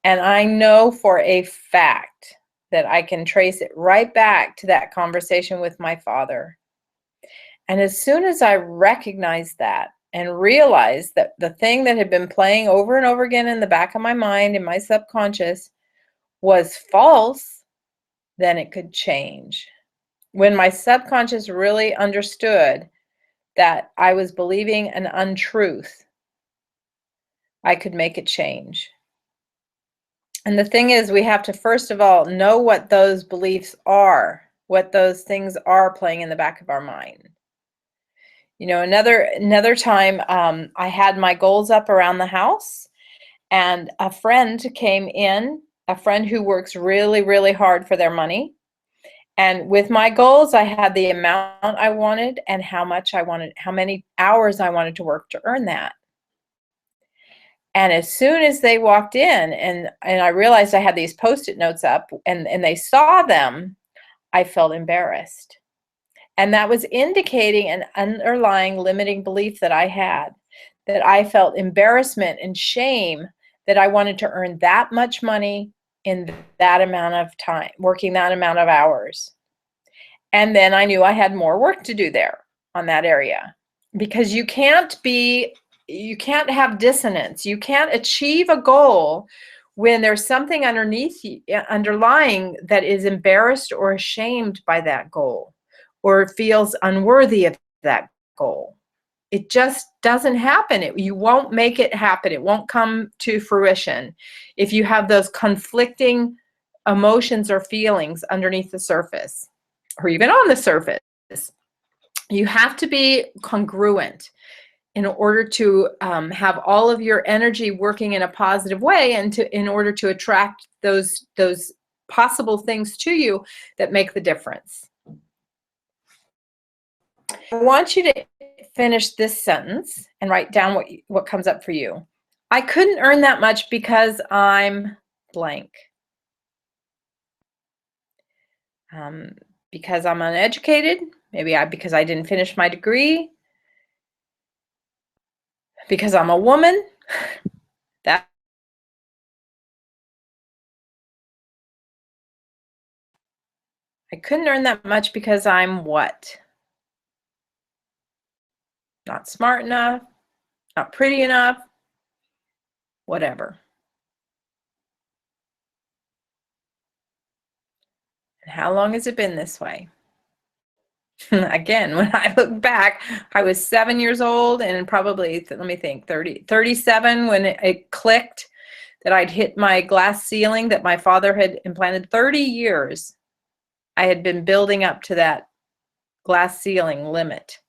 And I know for a fact that I can trace it right back to that conversation with my father. And as soon as I recognized that and realized that the thing that had been playing over and over again in the back of my mind, in my subconscious, was false, then it could change. When my subconscious really understood that I was believing an untruth, I could make it change. And the thing is, we have to first of all know what those beliefs are, what those things are playing in the back of our mind. You know, another time, I had my goals up around the house, and a friend came in, a friend who works really, really hard for their money. And with my goals, I had the amount I wanted and how much I wanted, how many hours I wanted to work to earn that. And as soon as they walked in and I realized I had these Post-it notes up and they saw them, I felt embarrassed. And that was indicating an underlying limiting belief that I had, that I felt embarrassment and shame that I wanted to earn that much money in that amount of time, working that amount of hours. And then I knew I had more work to do there on that area, because you can't have dissonance. You can't achieve a goal when there's something underlying that is embarrassed or ashamed by that goal, or feels unworthy of that goal. It just doesn't happen. You won't make it happen. It won't come to fruition if you have those conflicting emotions or feelings underneath the surface, or even on the surface. You have to be congruent in order to have all of your energy working in a positive way, and in order to attract those possible things to you that make the difference. I want you to finish this sentence and write down what comes up for you. I couldn't earn that much because I'm blank. Because I'm uneducated, maybe because I didn't finish my degree, because I'm a woman. That I couldn't earn that much because I'm what? Not smart enough, not pretty enough, whatever. And how long has it been this way? Again, when I look back, I was 7 years old, and probably, let me think, 37 when it clicked that I'd hit my glass ceiling that my father had implanted. 30 years I had been building up to that glass ceiling limit.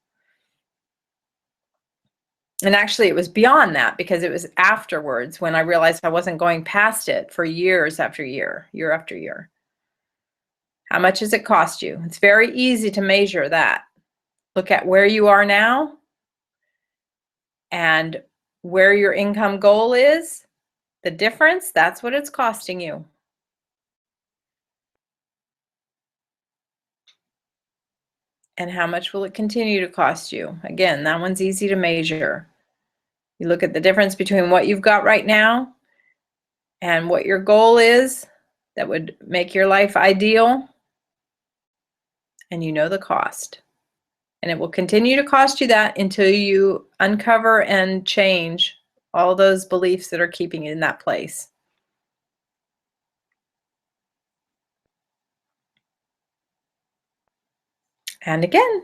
And actually, it was beyond that, because it was afterwards when I realized I wasn't going past it for years after year after year. How much has it cost you? It's very easy to measure that. Look at where you are now and where your income goal is. The difference, that's what it's costing you. And how much will it continue to cost you? Again, that one's easy to measure. You look at the difference between what you've got right now and what your goal is that would make your life ideal, and you know the cost. And it will continue to cost you that until you uncover and change all those beliefs that are keeping you in that place. And again,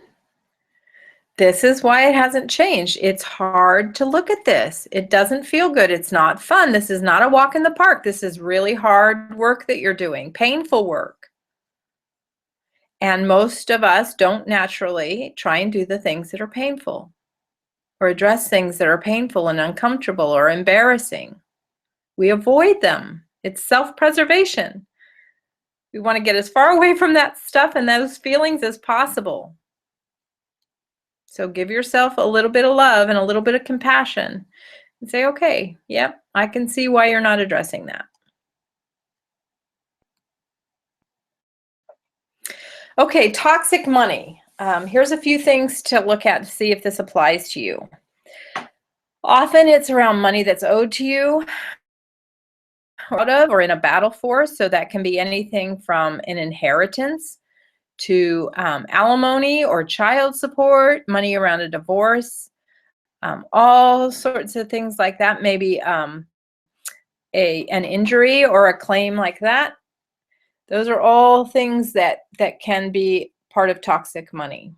this is why it hasn't changed. It's hard to look at this. It doesn't feel good. It's not fun. This is not a walk in the park. This is really hard work that you're doing, painful work. And most of us don't naturally try and do the things that are painful, or address things that are painful and uncomfortable or embarrassing. We avoid them. It's self-preservation. We want to get as far away from that stuff and those feelings as possible. So give yourself a little bit of love and a little bit of compassion and say, okay, yep, I can see why you're not addressing that. Okay, toxic money. Here's a few things to look at to see if this applies to you. Often it's around money that's owed to you, or in a battle for. So that can be anything from an inheritance to alimony or child support, money around a divorce, all sorts of things like that. Maybe an injury or a claim like that. Those are all things that can be part of toxic money.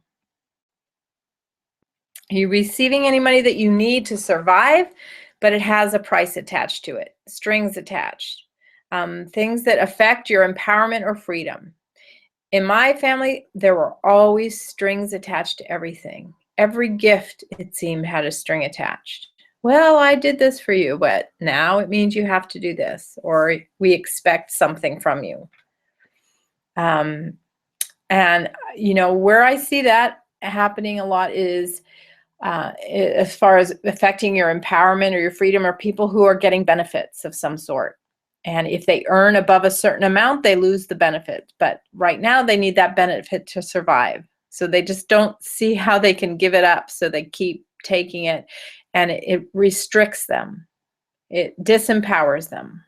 Are you receiving any money that you need to survive, but it has a price attached to it, strings attached, things that affect your empowerment or freedom? In my family, there were always strings attached to everything. Every gift, it seemed, had a string attached. Well, I did this for you, but now it means you have to do this, or we expect something from you. And, you know, where I see that happening a lot is as far as affecting your empowerment or your freedom, are people who are getting benefits of some sort. And if they earn above a certain amount, they lose the benefit. But right now they need that benefit to survive. So they just don't see how they can give it up. So they keep taking it. and it restricts them. It disempowers them.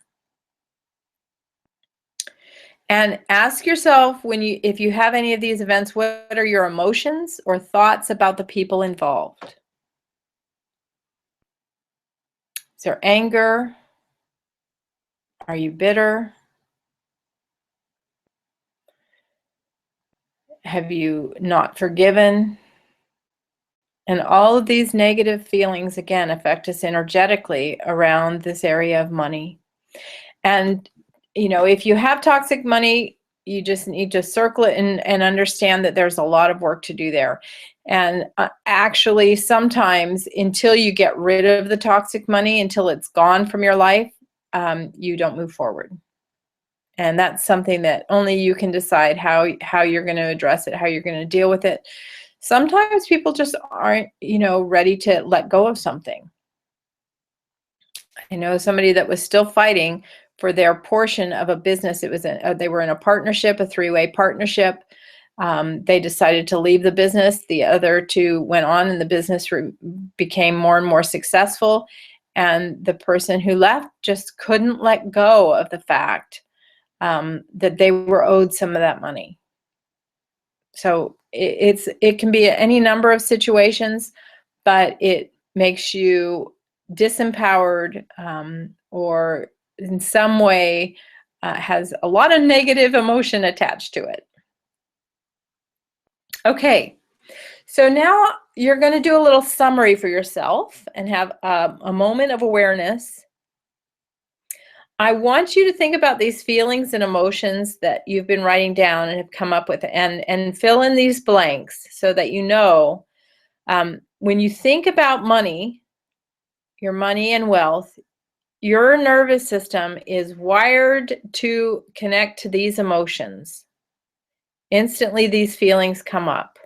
And ask yourself, if you have any of these events, what are your emotions or thoughts about the people involved? Is there anger? Are you bitter? Have you not forgiven? And all of these negative feelings, again, affect us energetically around this area of money. And, if you have toxic money, you just need to circle it and understand that there's a lot of work to do there. And actually, sometimes until you get rid of the toxic money, until it's gone from your life, you don't move forward. And that's something that only you can decide how you're going to address it, how you're going to deal with it. Sometimes people just aren't, ready to let go of something. I know somebody that was still fighting for their portion of a business. It was they were in a partnership, a three-way partnership. They decided to leave the business. The other two went on, and the business became more and more successful. And the person who left just couldn't let go of the fact that they were owed some of that money. So it can be any number of situations, but it makes you disempowered, or in some way has a lot of negative emotion attached to it. Okay, so now you're going to do a little summary for yourself and have a moment of awareness. I want you to think about these feelings and emotions that you've been writing down and have come up with, and fill in these blanks so that when you think about money, your money and wealth, your nervous system is wired to connect to these emotions. Instantly, these feelings come up.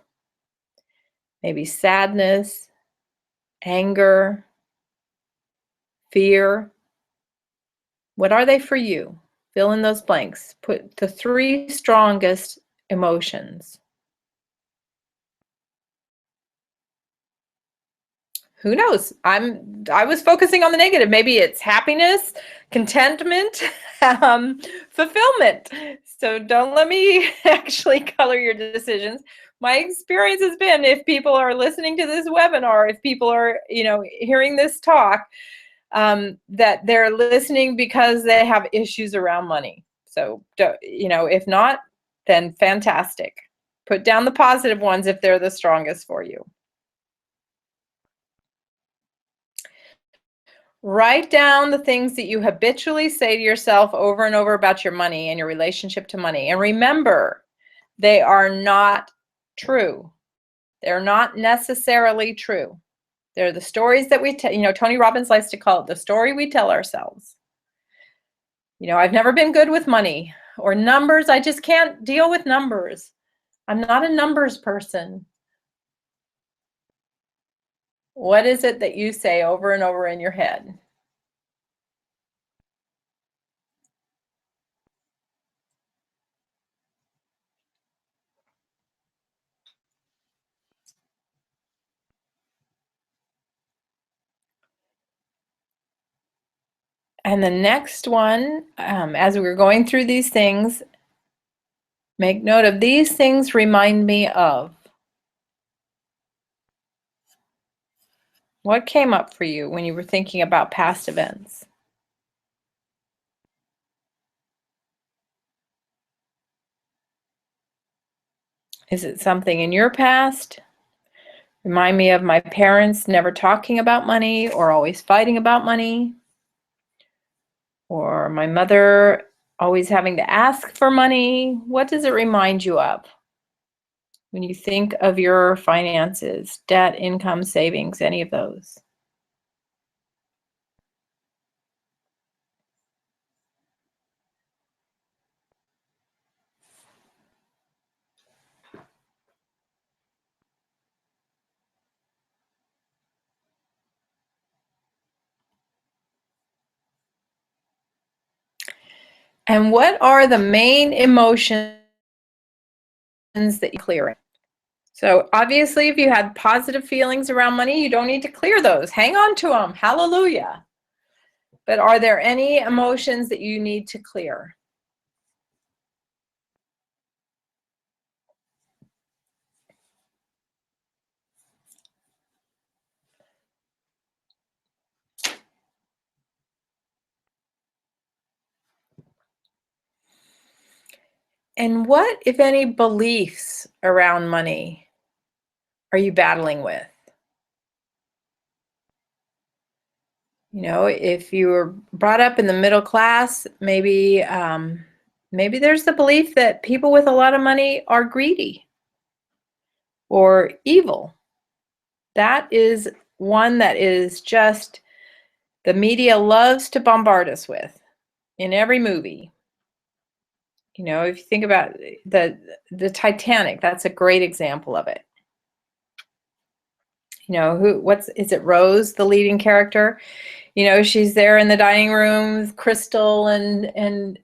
Maybe sadness, anger, fear. What are they for you? Fill in those blanks. Put the 3 strongest emotions. Who knows? I was focusing on the negative. Maybe it's happiness, contentment, fulfillment. So don't let me actually color your decisions. My experience has been, if people are listening to this webinar, if people are, hearing this talk, that they're listening because they have issues around money. So, if not, then fantastic. Put down the positive ones if they're the strongest for you. Write down the things that you habitually say to yourself over and over about your money and your relationship to money. And remember, they are not true. They're not necessarily true. They're the stories that we tell. Tony Robbins likes to call it the story we tell ourselves. I've never been good with money or numbers. I just can't deal with numbers. I'm not a numbers person. What is it that you say over and over in your head? And the next one, as we're going through these things, make note of these things remind me of. What came up for you when you were thinking about past events? Is it something in your past? Remind me of my parents never talking about money or always fighting about money. Or my mother always having to ask for money. What does it remind you of when you think of your finances, debt, income, savings, any of those? And what are the main emotions that you're clearing? So obviously, if you had positive feelings around money, you don't need to clear those. Hang on to them. Hallelujah. But are there any emotions that you need to clear? And what, if any, beliefs around money are you battling with? You know, if you were brought up in the middle class, maybe maybe there's the belief that people with a lot of money are greedy or evil. That is one that is just the media loves to bombard us with in every movie. You know, if you think about the Titanic, that's a great example of it. You know, is it Rose, the leading character? You know, she's there in the dining room with Crystal and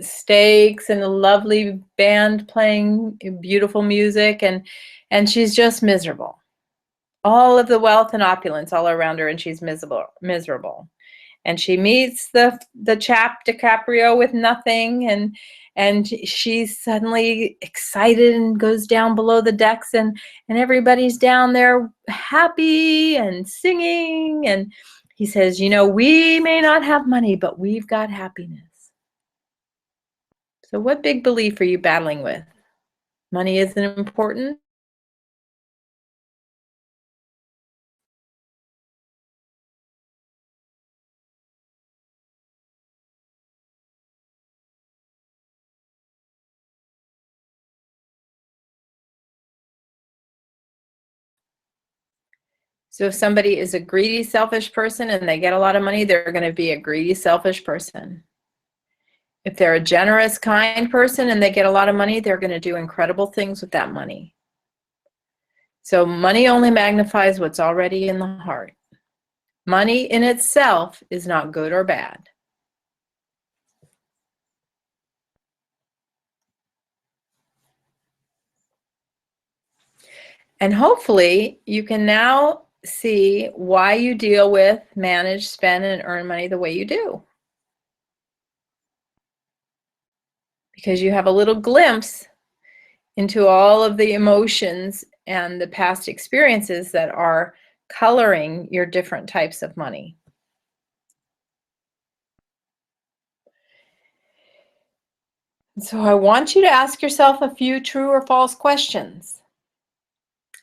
steaks and a lovely band playing beautiful music, and she's just miserable. All of the wealth and opulence all around her, and she's miserable. And she meets the chap DiCaprio with nothing, and she's suddenly excited and goes down below the decks, and everybody's down there happy and singing, and he says, you know, we may not have money, but we've got happiness. So what big belief are you battling with? Money isn't important? So if somebody is a greedy, selfish person and they get a lot of money, they're going to be a greedy, selfish person. If they're a generous, kind person and they get a lot of money, they're going to do incredible things with that money. So money only magnifies what's already in the heart. Money in itself is not good or bad. And hopefully you can now see why you deal with, manage, spend, and earn money the way you do. Because you have a little glimpse into all of the emotions and the past experiences that are coloring your different types of money. So I want you to ask yourself a few true or false questions.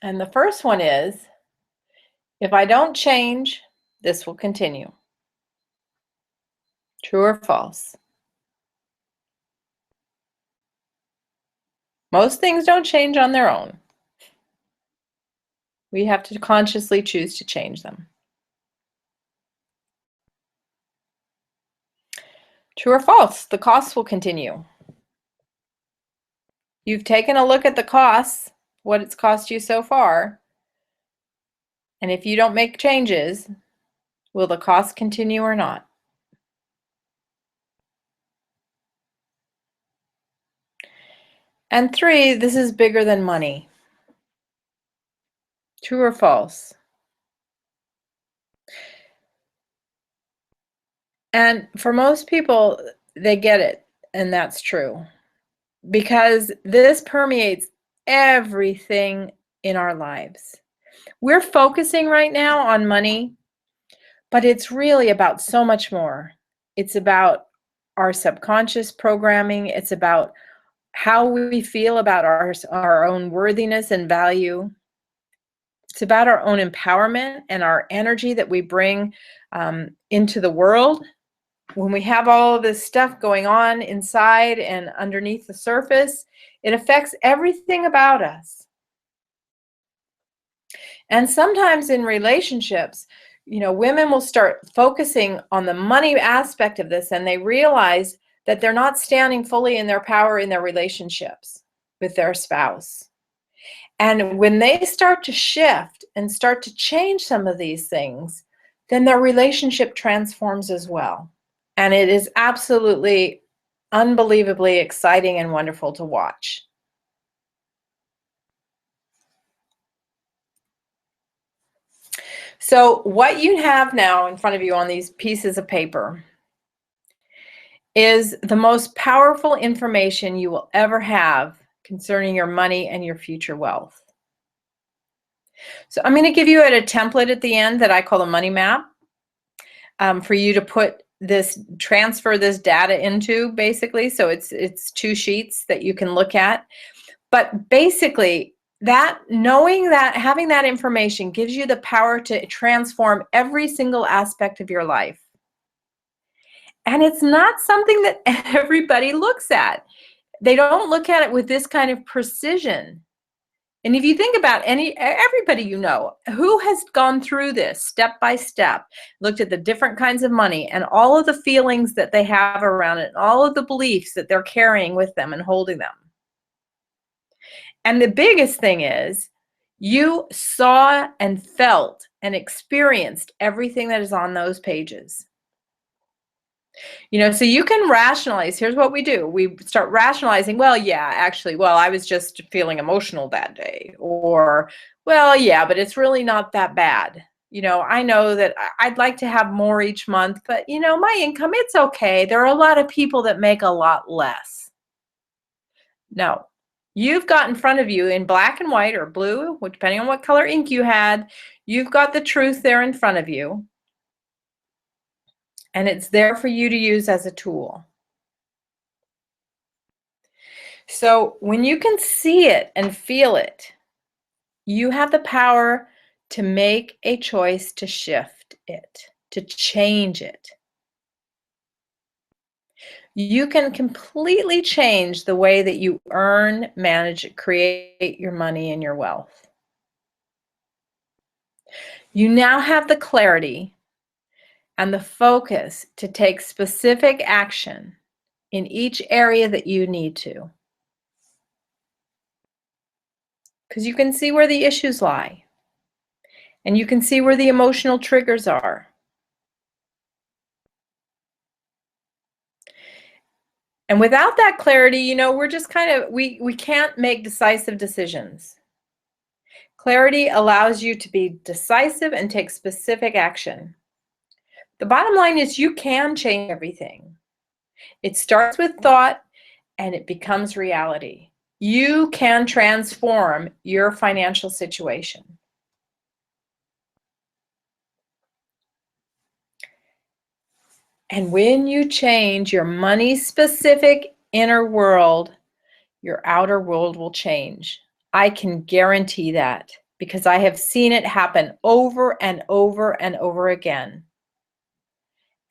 And the first one is, if I don't change, this will continue. True or false? Most things don't change on their own. We have to consciously choose to change them. True or false? The costs will continue. You've taken a look at the costs, what it's cost you so far, and if you don't make changes, will the costs continue or not? And 3, this is bigger than money. True or false? And for most people, they get it, and that's true. Because this permeates everything in our lives. We're focusing right now on money, but it's really about so much more. It's about our subconscious programming. It's about how we feel about our own worthiness and value. It's about our own empowerment and our energy that we bring into the world. When we have all of this stuff going on inside and underneath the surface, it affects everything about us. And sometimes in relationships, you know, women will start focusing on the money aspect of this, and they realize that they're not standing fully in their power in their relationships with their spouse. And when they start to shift and start to change some of these things, then their relationship transforms as well. And it is absolutely unbelievably exciting and wonderful to watch. So what you have now in front of you on these pieces of paper is the most powerful information you will ever have concerning your money and your future wealth. So I'm going to give you a template at the end that I call the money map, for you to transfer this data into, basically. So it's 2 sheets that you can look at. But basically, having that information gives you the power to transform every single aspect of your life. And it's not something that everybody looks at. They don't look at it with this kind of precision. And if you think about everybody you know who has gone through this step by step, looked at the different kinds of money and all of the feelings that they have around it, and all of the beliefs that they're carrying with them and holding them. And the biggest thing is you saw and felt and experienced everything that is on those pages. So you can rationalize. Here's what we do. We start rationalizing, well, yeah, actually, well, I was just feeling emotional that day. Or, well, yeah, but it's really not that bad. I know that I'd like to have more each month, but, my income, it's okay. There are a lot of people that make a lot less. No, you've got in front of you in black and white or blue, depending on what color ink you had, you've got the truth there in front of you. And it's there for you to use as a tool. So when you can see it and feel it, you have the power to make a choice to shift it, to change it. You can completely change the way that you earn, manage, create your money and your wealth. You now have the clarity and the focus to take specific action in each area that you need to. Because you can see where the issues lie. And you can see where the emotional triggers are. And without that clarity, we're just we can't make decisive decisions. Clarity allows you to be decisive and take specific action. The bottom line is you can change everything. It starts with thought and it becomes reality. You can transform your financial situation. And when you change your money-specific inner world, your outer world will change. I can guarantee that because I have seen it happen over and over and over again.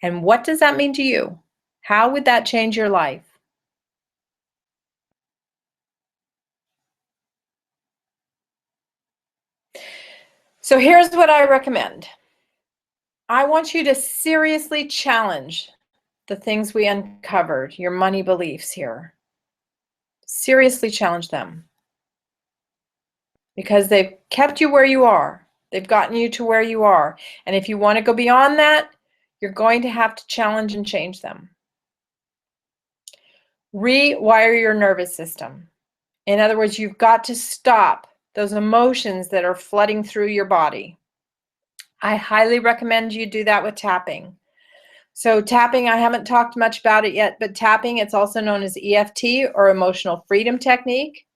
And what does that mean to you? How would that change your life? So here's what I recommend. I want you to seriously challenge the things we uncovered, your money beliefs here. Seriously challenge them. Because they've kept you where you are. They've gotten you to where you are. And if you want to go beyond that, you're going to have to challenge and change them. Rewire your nervous system. In other words, you've got to stop those emotions that are flooding through your body. I highly recommend you do that with tapping. So tapping, I haven't talked much about it yet, but tapping, it's also known as EFT or emotional freedom technique.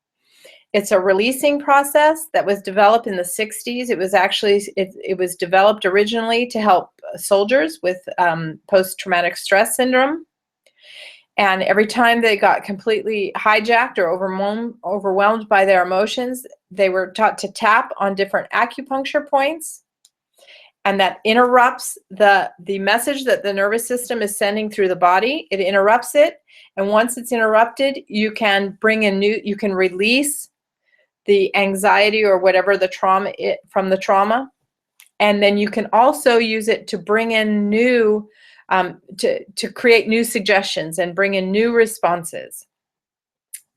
It's a releasing process that was developed in the 60s. It was developed originally to help soldiers with post-traumatic stress syndrome. And every time they got completely hijacked or overwhelmed by their emotions, they were taught to tap on different acupuncture points. And that interrupts the message that the nervous system is sending through the body. It interrupts it. And once it's interrupted, you can release the anxiety or whatever the trauma from the trauma. And then you can also use it to bring in new, to create new suggestions and bring in new responses.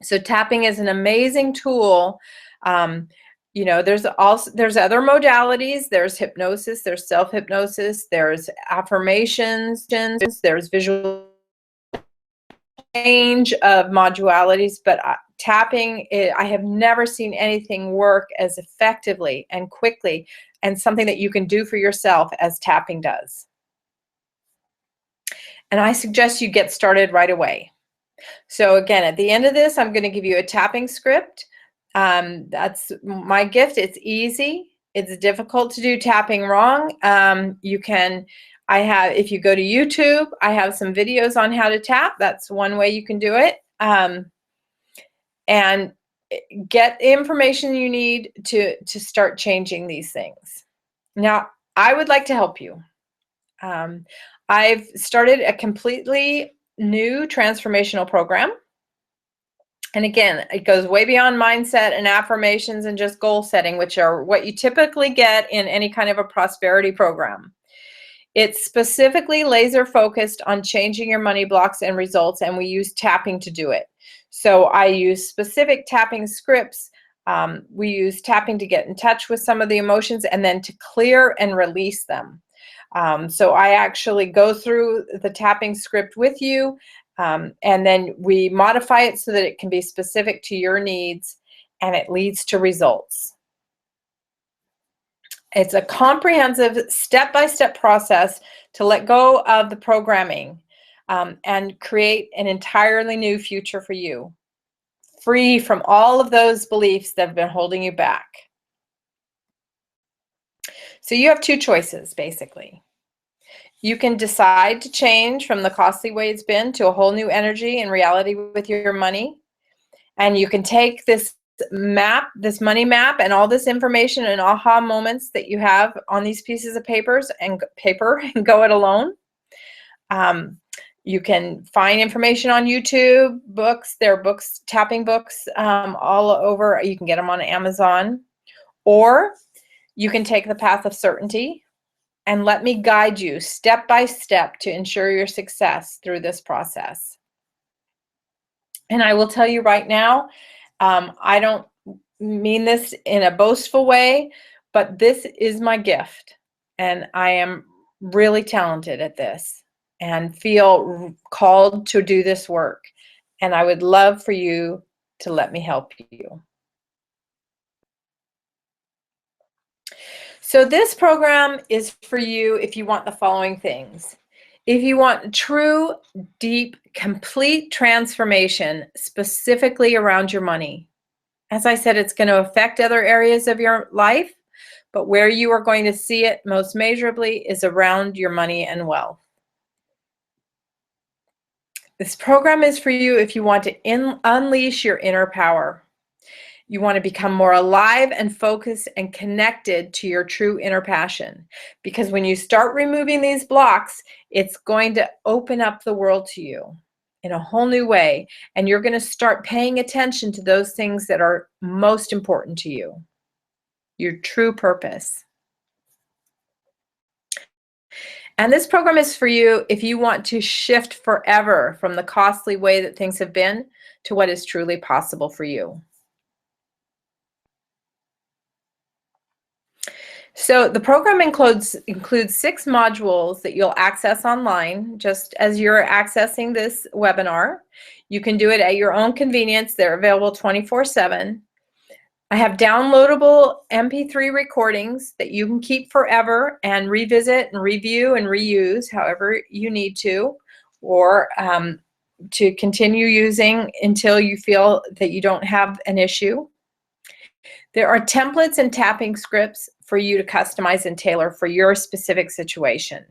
So tapping is an amazing tool. There's other modalities. There's hypnosis, there's self-hypnosis, there's affirmations, there's visual range of modalities, but tapping, I have never seen anything work as effectively and quickly and something that you can do for yourself as tapping does. And I suggest you get started right away. So again, at the end of this, I'm going to give you a tapping script. That's my gift. It's easy. It's difficult to do tapping wrong. If you go to YouTube, I have some videos on how to tap. That's one way you can do it. And get the information you need to start changing these things. Now, I would like to help you. I've started a completely new transformational program. And again, it goes way beyond mindset and affirmations and just goal setting, which are what you typically get in any kind of a prosperity program. It's specifically laser focused on changing your money blocks and results, and we use tapping to do it. So I use specific tapping scripts. We use tapping to get in touch with some of the emotions and then to clear and release them. So I actually go through the tapping script with you, and then we modify it so that it can be specific to your needs and it leads to results. It's a comprehensive step-by-step process to let go of the programming and create an entirely new future for you, free from all of those beliefs that have been holding you back. So you have two choices, basically. You can decide to change from the costly way it's been to a whole new energy and reality with your money. And you can take this map, this money map, and all this information and aha moments that you have on these pieces of paper and go it alone. You can find information on YouTube, books. There are books, tapping books all over. You can get them on Amazon. Or you can take the path of certainty and let me guide you step by step to ensure your success through this process. And I will tell you right now, I don't mean this in a boastful way, but this is my gift. And I am really talented at this and feel called to do this work. And I would love for you to let me help you. So this program is for you if you want the following things. If you want true, deep, complete transformation specifically around your money. As I said, it's going to affect other areas of your life, but where you are going to see it most measurably is around your money and wealth. This program is for you if you want to unleash your inner power. You want to become more alive and focused and connected to your true inner passion. Because when you start removing these blocks, it's going to open up the world to you in a whole new way. And you're going to start paying attention to those things that are most important to you, your true purpose. And this program is for you if you want to shift forever from the costly way that things have been to what is truly possible for you. So the program includes 6 modules that you'll access online, just as you're accessing this webinar. You can do it at your own convenience. They're available 24/7. I have downloadable MP3 recordings that you can keep forever and revisit and review and reuse however you need to, or to continue using until you feel that you don't have an issue. There are templates and tapping scripts for you to customize and tailor for your specific situation.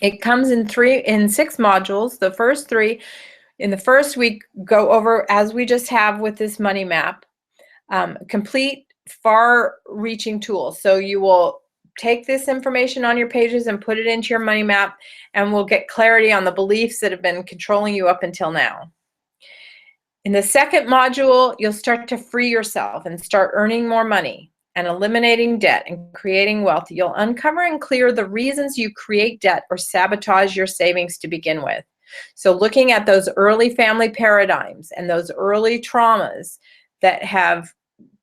It comes in 6 modules. The first 3, in the first we go over, as we just have with this money map, complete far-reaching tools. So you will take this information on your pages and put it into your money map, and we'll get clarity on the beliefs that have been controlling you up until now. In the second module, you'll start to free yourself and start earning more money and eliminating debt and creating wealth. You'll uncover and clear the reasons you create debt or sabotage your savings to begin with. So looking at those early family paradigms and those early traumas that have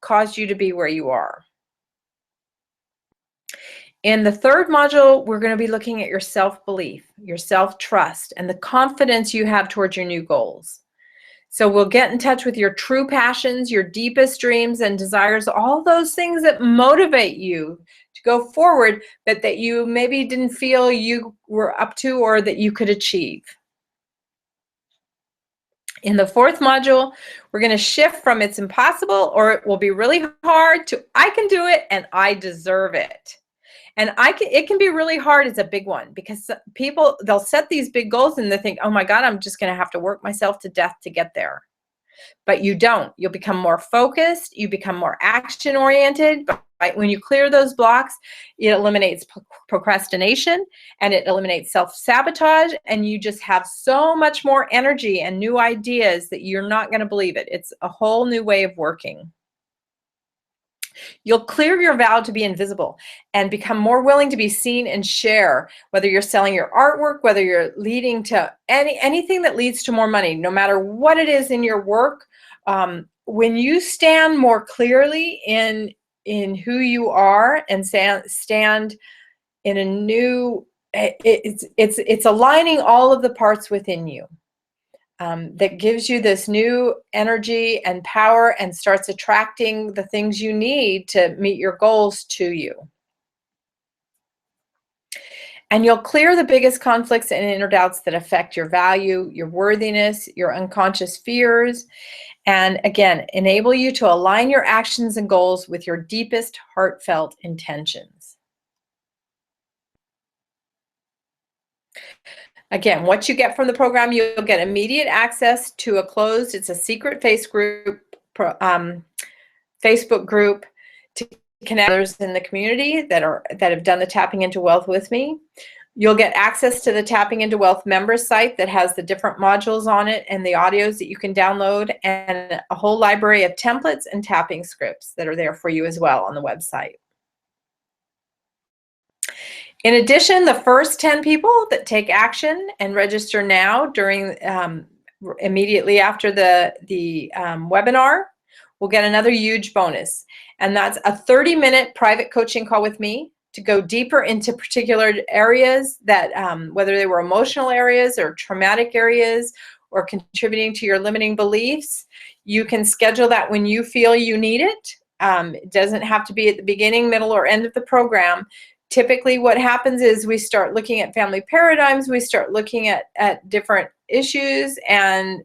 caused you to be where you are. In the third module, we're going to be looking at your self-belief, your self-trust, and the confidence you have towards your new goals. So we'll get in touch with your true passions, your deepest dreams and desires, all those things that motivate you to go forward, but that you maybe didn't feel you were up to or that you could achieve. In the fourth module, we're going to shift from it's impossible or it will be really hard to I can do it and I deserve it. And it can be really hard as a big one, because people, they'll set these big goals and they think, oh my God, I'm just going to have to work myself to death to get there. But you don't. You'll become more focused. You become more action oriented. But when you clear those blocks, it eliminates procrastination and it eliminates self-sabotage. And you just have so much more energy and new ideas that you're not going to believe it. It's a whole new way of working. You'll clear your vow to be invisible and become more willing to be seen and share, whether you're selling your artwork, whether you're leading to anything that leads to more money, no matter what it is in your work. When you stand more clearly in who you are and stand in a new, it's aligning all of the parts within you. That gives you this new energy and power and starts attracting the things you need to meet your goals to you. And you'll clear the biggest conflicts and inner doubts that affect your value, your worthiness, your unconscious fears, and again, enable you to align your actions and goals with your deepest heartfelt intentions. Again, what you get from the program, you'll get immediate access to it's a secret Facebook group to connect others in the community that have done the Tapping into Wealth with me. You'll get access to the Tapping into Wealth members site that has the different modules on it and the audios that you can download, and a whole library of templates and tapping scripts that are there for you as well on the website. In addition, the first 10 people that take action and register now during immediately after the webinar will get another huge bonus. And that's a 30-minute private coaching call with me to go deeper into particular areas that, whether they were emotional areas or traumatic areas or contributing to your limiting beliefs. You can schedule that when you feel you need it. It doesn't have to be at the beginning, middle, or end of the program. Typically what happens is we start looking at family paradigms, we start looking at different issues, and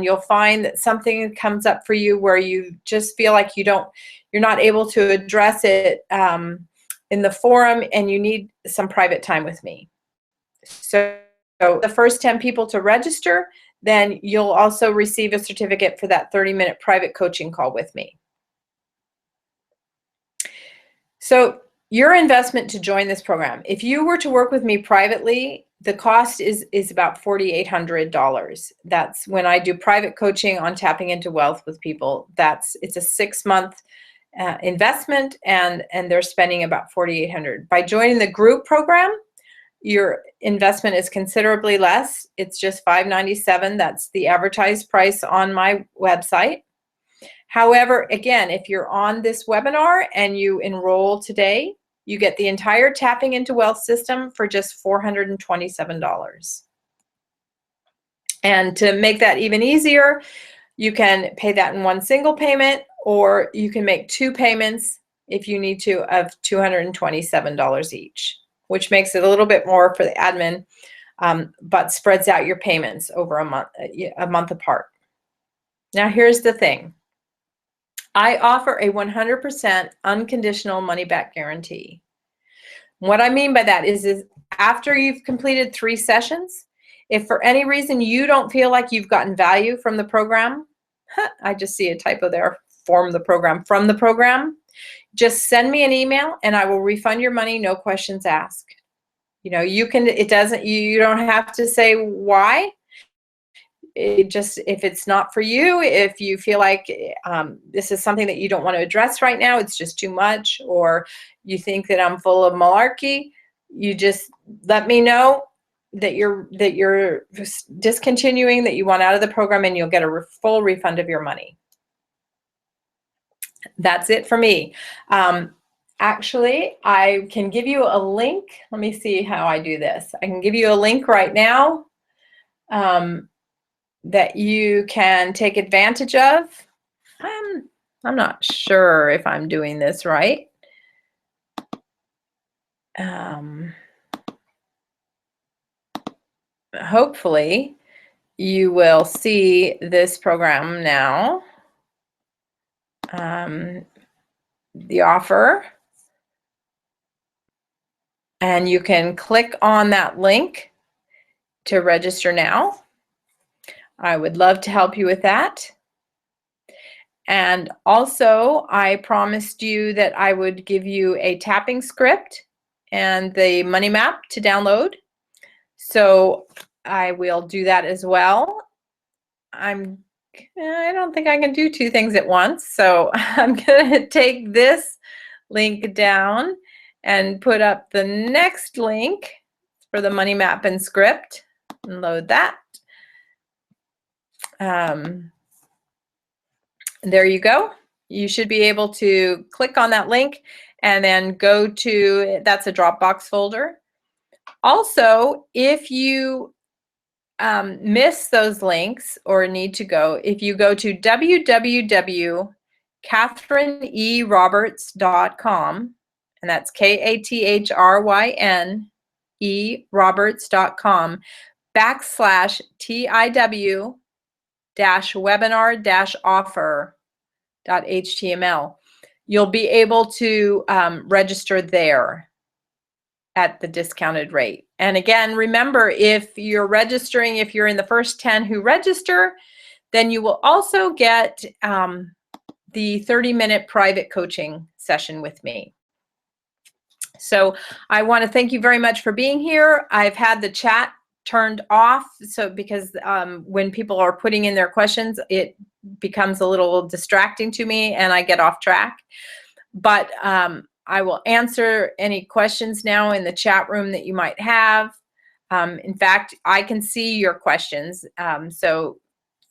you'll find that something comes up for you where you just feel like you're not able to address it in the forum, and you need some private time with me. So the first 10 people to register, then you'll also receive a certificate for that 30-minute private coaching call with me. So your investment to join this program, if you were to work with me privately, the cost is about $4,800. That's when I do private coaching on Tapping into Wealth with people. It's a 6-month investment, and they're spending about $4,800. By joining the group program, your investment is considerably less. It's just $597. That's the advertised price on my website. However, again, if you're on this webinar and you enroll today, you get the entire Tapping into Wealth system for just $427. And to make that even easier, you can pay that in one single payment, or you can make 2 payments if you need to of $227 each, which makes it a little bit more for the admin, but spreads out your payments over a month apart. Now, here's the thing. I offer a 100% unconditional money-back guarantee. What I mean by that is after you've completed 3 sessions, if for any reason you don't feel like you've gotten value from the program, I just see a typo there, from the program, just send me an email and I will refund your money, no questions asked. You know, you don't have to say why. If it's not for you, if you feel like this is something that you don't want to address right now, it's just too much, or you think that I'm full of malarkey, you just let me know that you're discontinuing, that you want out of the program, and you'll get a full refund of your money. That's it for me. Actually, I can give you a link. Let me see how I do this. I can give you a link right now. that you can take advantage of. I'm not sure if I'm doing this right. Hopefully you will see this program now. The offer. And you can click on that link to register now. I would love to help you with that. And also, I promised you that I would give you a tapping script and the money map to download. So I will do that as well. I don't think I can do two things at once. So I'm going to take this link down and put up the next link for the money map and script and load that. There you go. You should be able to click on that link and then go to, that's a Dropbox folder. Also, if you miss those links or need to go, if you go to www.kathryneroberts.com, and that's KATHRYNE /TIW-webinar-offer.html. You'll be able to register there at the discounted rate. And again, remember, if you're registering, if you're in the first 10 who register, then you will also get the 30-minute private coaching session with me. So I want to thank you very much for being here. I've had the chat turned off, so because when people are putting in their questions, it becomes a little distracting to me and I get off track. But I will answer any questions now in the chat room that you might have. In fact, I can see your questions, so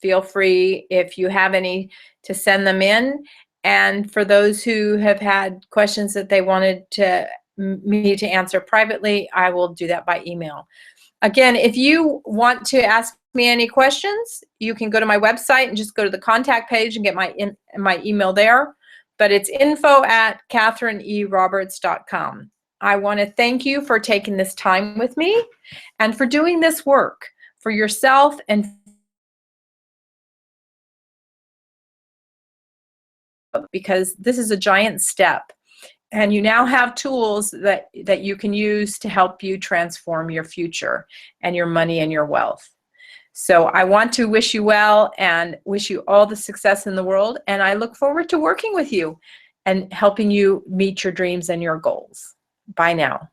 feel free if you have any to send them in. And for those who have had questions that they wanted me to answer privately, I will do that by email. Again, if you want to ask me any questions, you can go to my website and just go to the contact page and get my email there. But it's info@kathryneroberts.com. I want to thank you for taking this time with me and for doing this work for yourself and because this is a giant step. And you now have tools that you can use to help you transform your future and your money and your wealth. So I want to wish you well and wish you all the success in the world. And I look forward to working with you and helping you meet your dreams and your goals. Bye now.